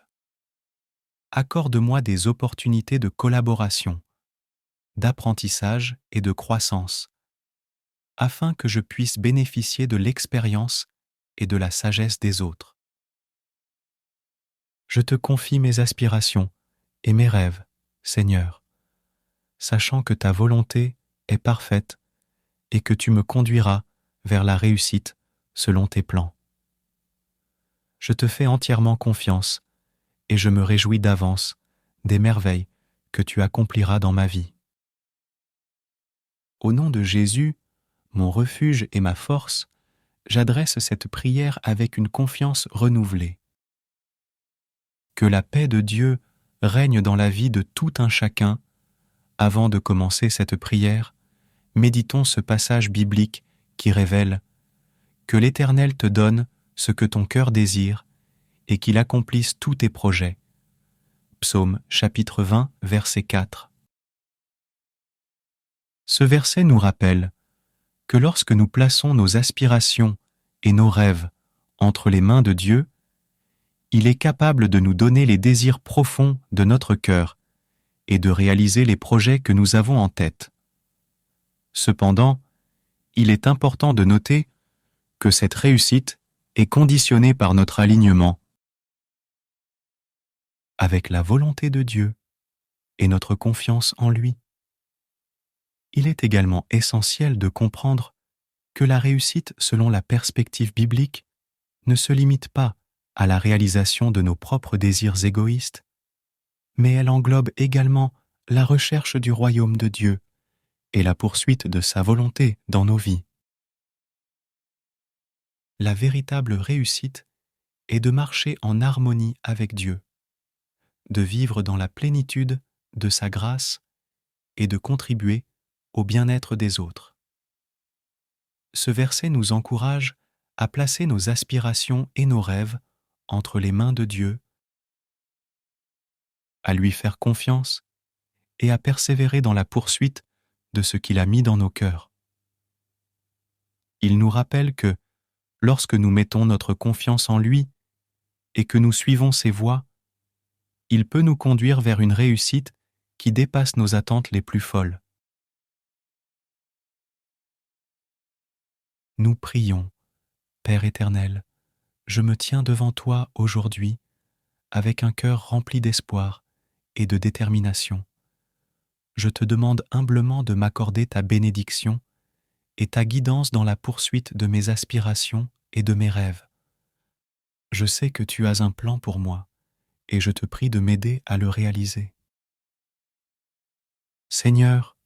accorde-moi des opportunités de collaboration, d'apprentissage et de croissance, afin que je puisse bénéficier de l'expérience et de la sagesse des autres. Je te confie mes aspirations et mes rêves, Seigneur, sachant que ta volonté est parfaite et que tu me conduiras vers la réussite selon tes plans. Je te fais entièrement confiance et je me réjouis d'avance des merveilles que tu accompliras dans ma vie. Au nom de Jésus, mon refuge et ma force, j'adresse cette prière avec une confiance renouvelée. Que la paix de Dieu règne dans la vie de tout un chacun. Avant de commencer cette prière, méditons ce passage biblique qui révèle que l'Éternel te donne ce que ton cœur désire et qu'il accomplisse tous tes projets. Psaume chapitre 20, verset 4. Ce verset nous rappelle que lorsque nous plaçons nos aspirations et nos rêves entre les mains de Dieu, il est capable de nous donner les désirs profonds de notre cœur et de réaliser les projets que nous avons en tête. Cependant, il est important de noter que cette réussite est conditionnée par notre alignement avec la volonté de Dieu et notre confiance en lui. Il est également essentiel de comprendre que la réussite selon la perspective biblique ne se limite pas à la réalisation de nos propres désirs égoïstes, mais elle englobe également la recherche du royaume de Dieu et la poursuite de sa volonté dans nos vies. La véritable réussite est de marcher en harmonie avec Dieu, de vivre dans la plénitude de sa grâce et de contribuer au bien-être des autres. Ce verset nous encourage à placer nos aspirations et nos rêves entre les mains de Dieu, à lui faire confiance et à persévérer dans la poursuite de ce qu'il a mis dans nos cœurs. Il nous rappelle que, lorsque nous mettons notre confiance en lui et que nous suivons ses voies, il peut nous conduire vers une réussite qui dépasse nos attentes les plus folles. Nous prions, Père éternel, je me tiens devant toi aujourd'hui avec un cœur rempli d'espoir et de détermination. Je te demande humblement de m'accorder ta bénédiction et ta guidance dans la poursuite de mes aspirations et de mes rêves. Je sais que tu as un plan pour moi et je te prie de m'aider à le réaliser. Seigneur,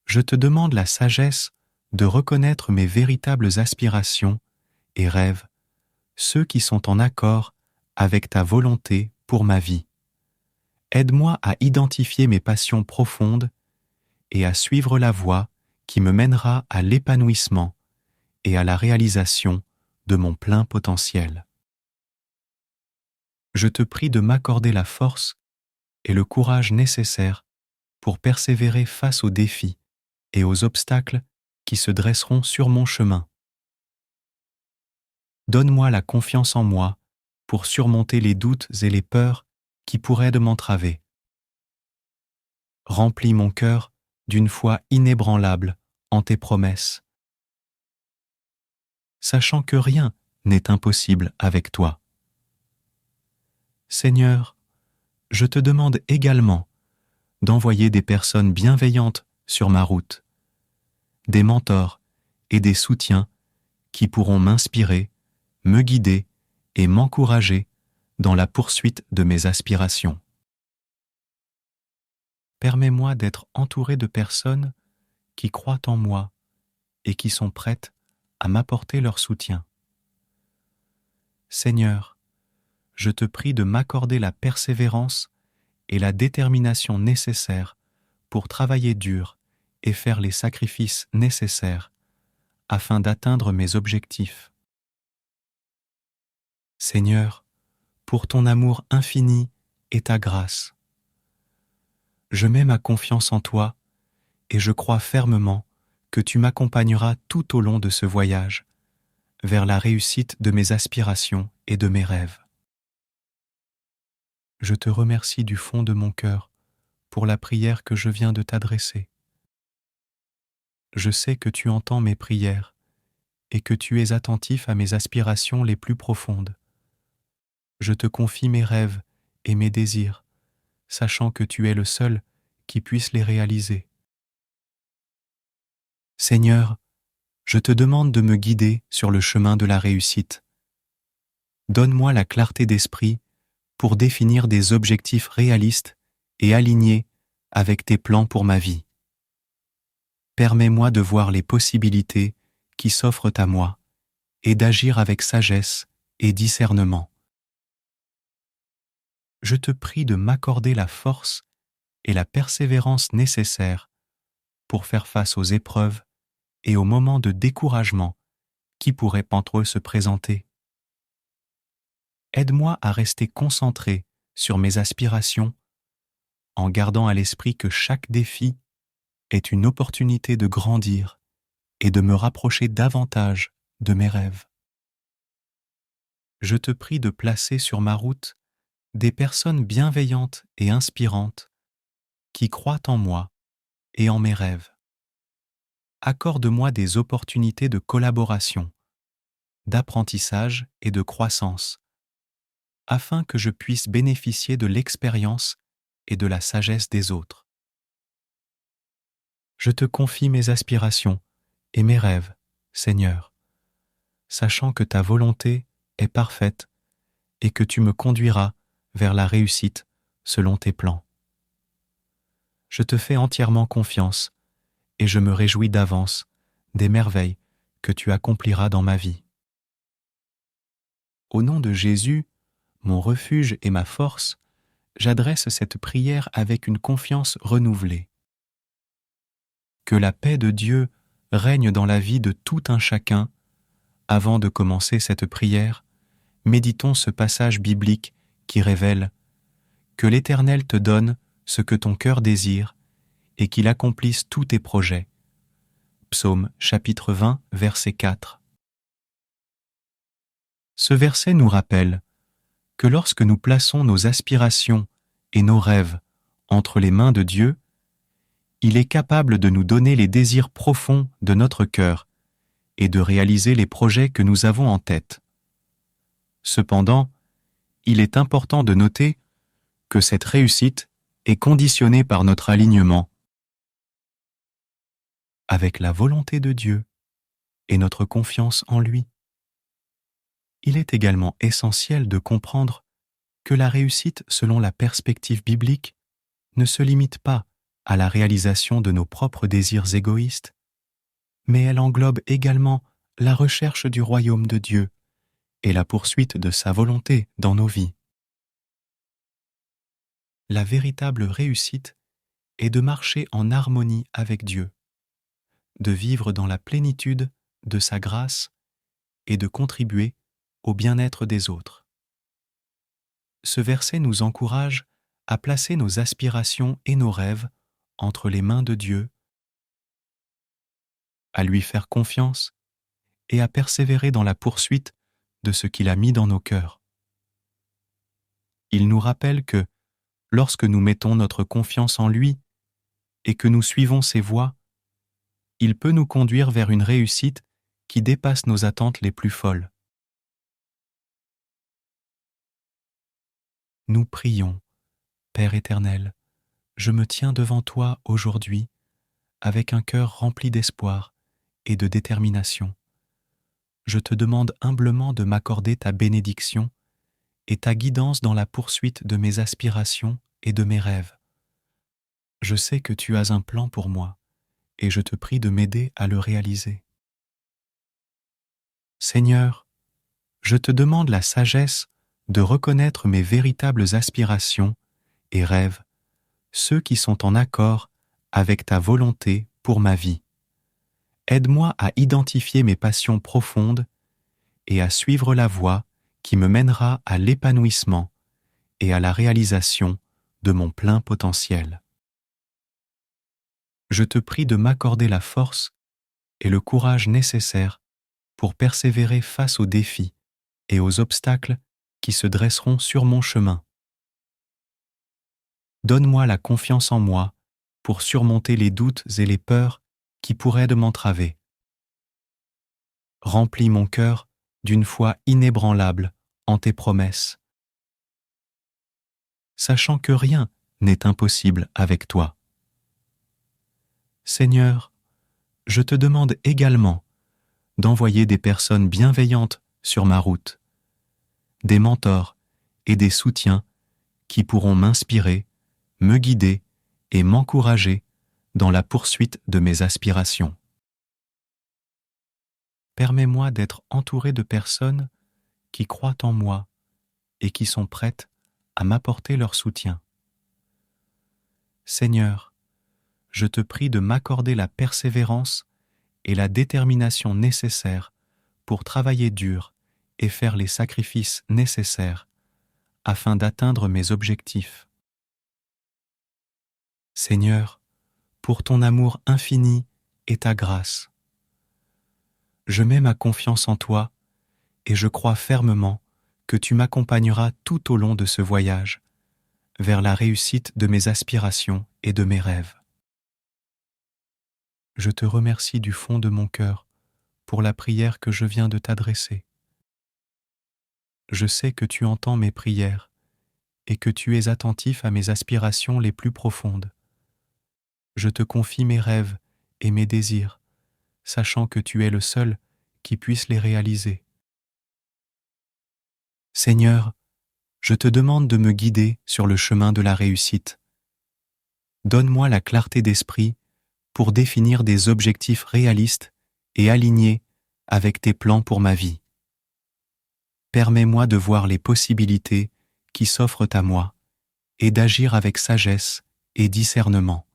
je te demande la sagesse de reconnaître mes véritables aspirations et rêves, ceux qui sont en accord avec ta volonté pour ma vie. Aide-moi à identifier mes passions profondes et à suivre la voie qui me mènera à l'épanouissement et à la réalisation de mon plein potentiel. Je te prie de m'accorder la force et le courage nécessaires pour persévérer face aux défis et aux obstacles qui se dresseront sur mon chemin. Donne-moi la confiance en moi pour surmonter les doutes et les peurs qui pourraient de m'entraver. Remplis mon cœur d'une foi inébranlable en tes promesses, sachant que rien n'est impossible avec toi. Seigneur, je te demande également d'envoyer des personnes bienveillantes sur ma route, des mentors et des soutiens qui pourront m'inspirer, me guider et m'encourager dans la poursuite de mes aspirations. Permets-moi d'être entouré de personnes qui croient en moi et qui sont prêtes à m'apporter leur soutien. Seigneur, je te prie de m'accorder la persévérance et la détermination nécessaires pour travailler dur et faire les sacrifices nécessaires afin d'atteindre mes objectifs. Seigneur, pour ton amour infini et ta grâce, je mets ma confiance en toi et je crois fermement que tu m'accompagneras tout au long de ce voyage vers la réussite de mes aspirations et de mes rêves. Je te remercie du fond de mon cœur pour la prière que je viens de t'adresser. Je sais que tu entends mes prières et que tu es attentif à mes aspirations les plus profondes. Je te confie mes rêves et mes désirs, sachant que tu es le seul qui puisse les réaliser. Seigneur, je te demande de me guider sur le chemin de la réussite. Donne-moi la clarté d'esprit pour définir des objectifs réalistes et alignés avec tes plans pour ma vie. Permets-moi de voir les possibilités qui s'offrent à moi et d'agir avec sagesse et discernement. Je te prie de m'accorder la force et la persévérance nécessaires pour faire face aux épreuves et aux moments de découragement qui pourraient entre eux se présenter. Aide-moi à rester concentré sur mes aspirations en gardant à l'esprit que chaque défi est une opportunité de grandir et de me rapprocher davantage de mes rêves. Je te prie de placer sur ma route des personnes bienveillantes et inspirantes qui croient en moi et en mes rêves. Accorde-moi des opportunités de collaboration, d'apprentissage et de croissance, afin que je puisse bénéficier de l'expérience et de la sagesse des autres. Je te confie mes aspirations et mes rêves, Seigneur, sachant que ta volonté est parfaite et que tu me conduiras vers la réussite selon tes plans. Je te fais entièrement confiance et je me réjouis d'avance des merveilles que tu accompliras dans ma vie. Au nom de Jésus, mon refuge et ma force, j'adresse cette prière avec une confiance renouvelée. Que la paix de Dieu règne dans la vie de tout un chacun. Avant de commencer cette prière, méditons ce passage biblique qui révèle que l'Éternel te donne ce que ton cœur désire et qu'il accomplisse tous tes projets. Psaume chapitre 20, verset 4. Ce verset nous rappelle que lorsque nous plaçons nos aspirations et nos rêves entre les mains de Dieu, il est capable de nous donner les désirs profonds de notre cœur et de réaliser les projets que nous avons en tête. Cependant, il est important de noter que cette réussite est conditionnée par notre alignement avec la volonté de Dieu et notre confiance en lui. Il est également essentiel de comprendre que la réussite selon la perspective biblique ne se limite pas à la réalisation de nos propres désirs égoïstes, mais elle englobe également la recherche du royaume de Dieu et la poursuite de sa volonté dans nos vies. La véritable réussite est de marcher en harmonie avec Dieu, de vivre dans la plénitude de sa grâce et de contribuer au bien-être des autres. Ce verset nous encourage à placer nos aspirations et nos rêves entre les mains de Dieu, à lui faire confiance et à persévérer dans la poursuite de ce qu'il a mis dans nos cœurs. Il nous rappelle que, lorsque nous mettons notre confiance en lui et que nous suivons ses voies, il peut nous conduire vers une réussite qui dépasse nos attentes les plus folles. Nous prions, Père éternel, je me tiens devant toi aujourd'hui avec un cœur rempli d'espoir et de détermination. Je te demande humblement de m'accorder ta bénédiction et ta guidance dans la poursuite de mes aspirations et de mes rêves. Je sais que tu as un plan pour moi et je te prie de m'aider à le réaliser. Seigneur, je te demande la sagesse de reconnaître mes véritables aspirations et rêves, ceux qui sont en accord avec ta volonté pour ma vie. Aide-moi à identifier mes passions profondes et à suivre la voie qui me mènera à l'épanouissement et à la réalisation de mon plein potentiel. Je te prie de m'accorder la force et le courage nécessaires pour persévérer face aux défis et aux obstacles qui se dresseront sur mon chemin. donne-moi la confiance en moi pour surmonter les doutes et les peurs qui pourraient de m'entraver. Remplis mon cœur d'une foi inébranlable en tes promesses, sachant que rien n'est impossible avec toi. Seigneur, je te demande également d'envoyer des personnes bienveillantes sur ma route, des mentors et des soutiens qui pourront m'inspirer, me guider et m'encourager dans la poursuite de mes aspirations. Permets-moi d'être entouré de personnes qui croient en moi et qui sont prêtes à m'apporter leur soutien. Seigneur, je te prie de m'accorder la persévérance et la détermination nécessaires pour travailler dur et faire les sacrifices nécessaires afin d'atteindre mes objectifs. Seigneur, pour ton amour infini et ta grâce, je mets ma confiance en toi et je crois fermement que tu m'accompagneras tout au long de ce voyage vers la réussite de mes aspirations et de mes rêves. Je te remercie du fond de mon cœur pour la prière que je viens de t'adresser. Je sais que tu entends mes prières et que tu es attentif à mes aspirations les plus profondes. Je te confie mes rêves et mes désirs, sachant que tu es le seul qui puisse les réaliser. Seigneur, je te demande de me guider sur le chemin de la réussite. Donne-moi la clarté d'esprit pour définir des objectifs réalistes et alignés avec tes plans pour ma vie. Permets-moi de voir les possibilités qui s'offrent à moi et d'agir avec sagesse et discernement.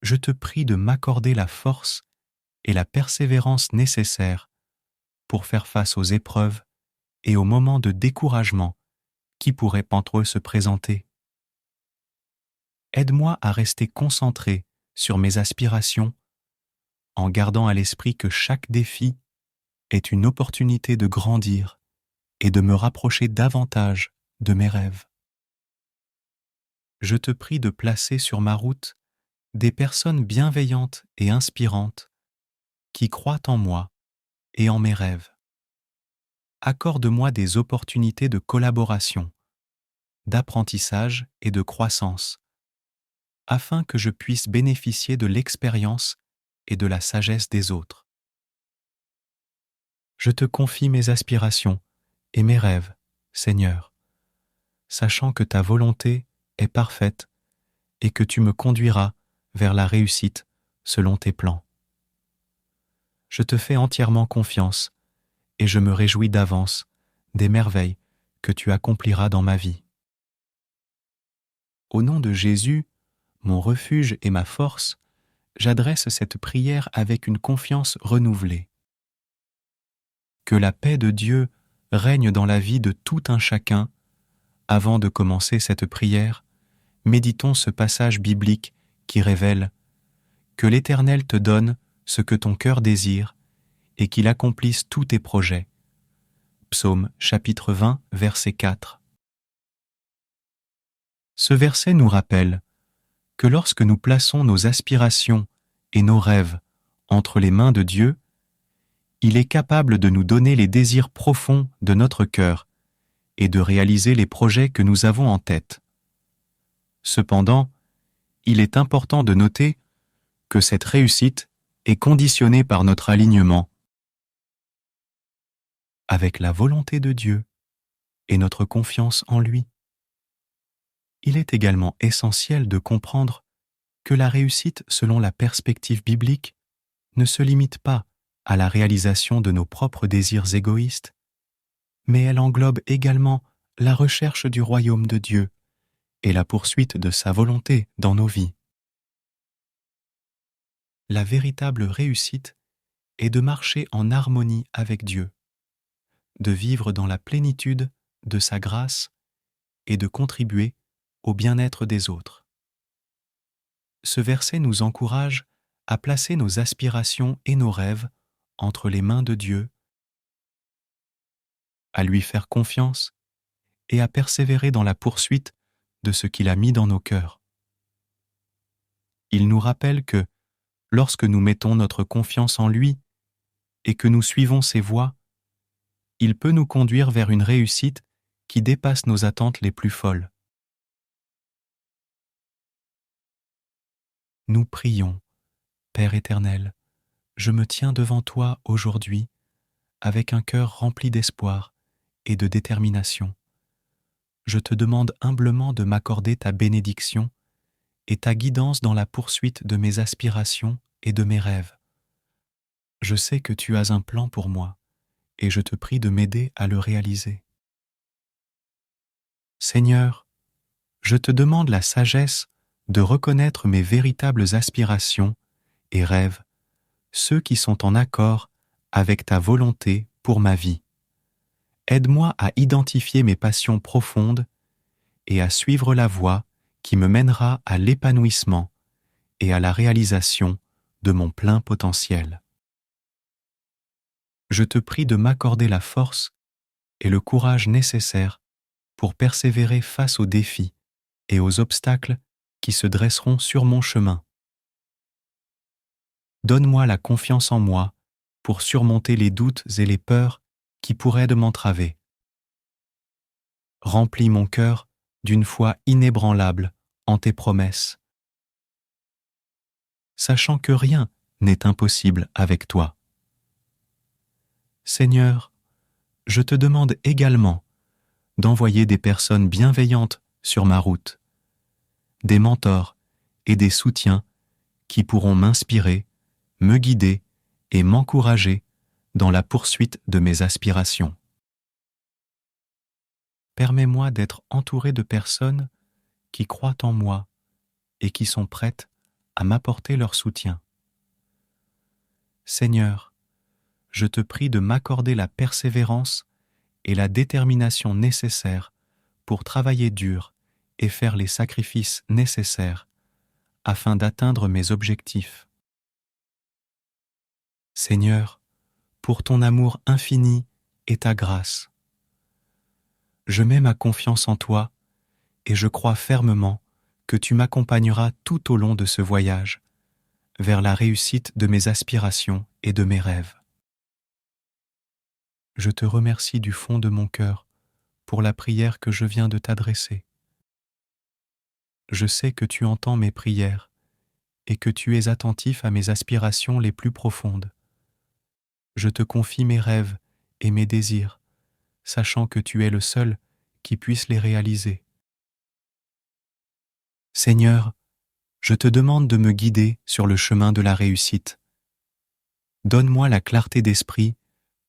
Je te prie de m'accorder la force et la persévérance nécessaires pour faire face aux épreuves et aux moments de découragement qui pourraient entre eux se présenter. Aide-moi à rester concentré sur mes aspirations en gardant à l'esprit que chaque défi est une opportunité de grandir et de me rapprocher davantage de mes rêves. Je te prie de placer sur ma route des personnes bienveillantes et inspirantes qui croient en moi et en mes rêves. Accorde-moi des opportunités de collaboration, d'apprentissage et de croissance, afin que je puisse bénéficier de l'expérience et de la sagesse des autres. Je te confie mes aspirations et mes rêves, Seigneur, sachant que ta volonté est parfaite et que tu me conduiras vers la réussite selon tes plans. Je te fais entièrement confiance et je me réjouis d'avance des merveilles que tu accompliras dans ma vie. Au nom de Jésus, mon refuge et ma force, j'adresse cette prière avec une confiance renouvelée. Que la paix de Dieu règne dans la vie de tout un chacun. Avant de commencer cette prière, méditons ce passage biblique qui révèle « Que l'Éternel te donne ce que ton cœur désire et qu'il accomplisse tous tes projets. » Psaume chapitre 20, verset 4. Ce verset nous rappelle que lorsque nous plaçons nos aspirations et nos rêves entre les mains de Dieu, il est capable de nous donner les désirs profonds de notre cœur et de réaliser les projets que nous avons en tête. Cependant, il est important de noter que cette réussite est conditionnée par notre alignement avec la volonté de Dieu et notre confiance en lui. Il est également essentiel de comprendre que la réussite selon la perspective biblique ne se limite pas à la réalisation de nos propres désirs égoïstes, mais elle englobe également la recherche du royaume de Dieu et la poursuite de sa volonté dans nos vies. La véritable réussite est de marcher en harmonie avec Dieu, de vivre dans la plénitude de sa grâce et de contribuer au bien-être des autres. Ce verset nous encourage à placer nos aspirations et nos rêves entre les mains de Dieu, à lui faire confiance et à persévérer dans la poursuite de ce qu'il a mis dans nos cœurs. Il nous rappelle que, lorsque nous mettons notre confiance en lui et que nous suivons ses voies, il peut nous conduire vers une réussite qui dépasse nos attentes les plus folles. Nous prions, Père éternel, je me tiens devant toi aujourd'hui avec un cœur rempli d'espoir et de détermination. Je te demande humblement de m'accorder ta bénédiction et ta guidance dans la poursuite de mes aspirations et de mes rêves. Je sais que tu as un plan pour moi et je te prie de m'aider à le réaliser. Seigneur, je te demande la sagesse de reconnaître mes véritables aspirations et rêves, ceux qui sont en accord avec ta volonté pour ma vie. Aide-moi à identifier mes passions profondes et à suivre la voie qui me mènera à l'épanouissement et à la réalisation de mon plein potentiel. Je te prie de m'accorder la force et le courage nécessaires pour persévérer face aux défis et aux obstacles qui se dresseront sur mon chemin. Donne-moi la confiance en moi pour surmonter les doutes et les peurs qui pourraient de m'entraver. Remplis mon cœur d'une foi inébranlable en tes promesses, sachant que rien n'est impossible avec toi. Seigneur, je te demande également d'envoyer des personnes bienveillantes sur ma route, des mentors et des soutiens qui pourront m'inspirer, me guider et m'encourager dans la poursuite de mes aspirations. Permets-moi d'être entouré de personnes qui croient en moi et qui sont prêtes à m'apporter leur soutien. Seigneur, je te prie de m'accorder la persévérance et la détermination nécessaires pour travailler dur et faire les sacrifices nécessaires afin d'atteindre mes objectifs. Seigneur, pour ton amour infini et ta grâce, je mets ma confiance en toi et je crois fermement que tu m'accompagneras tout au long de ce voyage vers la réussite de mes aspirations et de mes rêves. Je te remercie du fond de mon cœur pour la prière que je viens de t'adresser. Je sais que tu entends mes prières et que tu es attentif à mes aspirations les plus profondes. Je te confie mes rêves et mes désirs, sachant que tu es le seul qui puisse les réaliser. Seigneur, je te demande de me guider sur le chemin de la réussite. Donne-moi la clarté d'esprit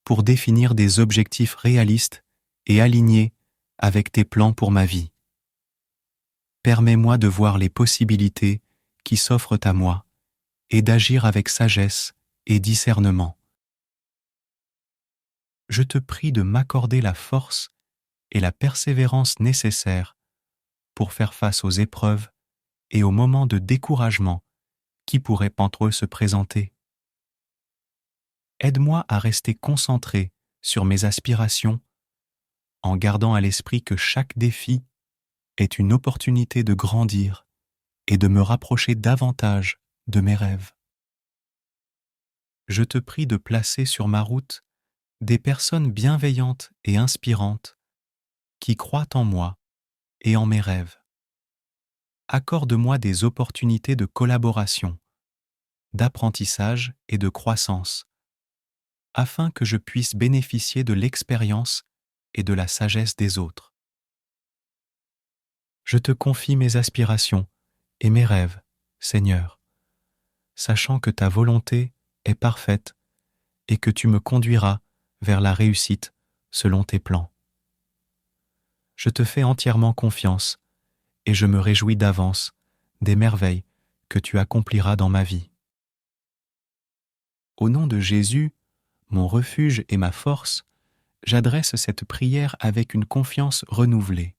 pour définir des objectifs réalistes et alignés avec tes plans pour ma vie. Permets-moi de voir les possibilités qui s'offrent à moi et d'agir avec sagesse et discernement. Je te prie de m'accorder la force et la persévérance nécessaires pour faire face aux épreuves et aux moments de découragement qui pourraient entre eux se présenter. Aide-moi à rester concentré sur mes aspirations en gardant à l'esprit que chaque défi est une opportunité de grandir et de me rapprocher davantage de mes rêves. Je te prie de placer sur ma route des personnes bienveillantes et inspirantes qui croient en moi et en mes rêves. Accorde-moi des opportunités de collaboration, d'apprentissage et de croissance, afin que je puisse bénéficier de l'expérience et de la sagesse des autres. Je te confie mes aspirations et mes rêves, Seigneur, sachant que ta volonté est parfaite et que tu me conduiras vers la réussite selon tes plans. Je te fais entièrement confiance et je me réjouis d'avance des merveilles que tu accompliras dans ma vie. Au nom de Jésus, mon refuge et ma force, j'adresse cette prière avec une confiance renouvelée.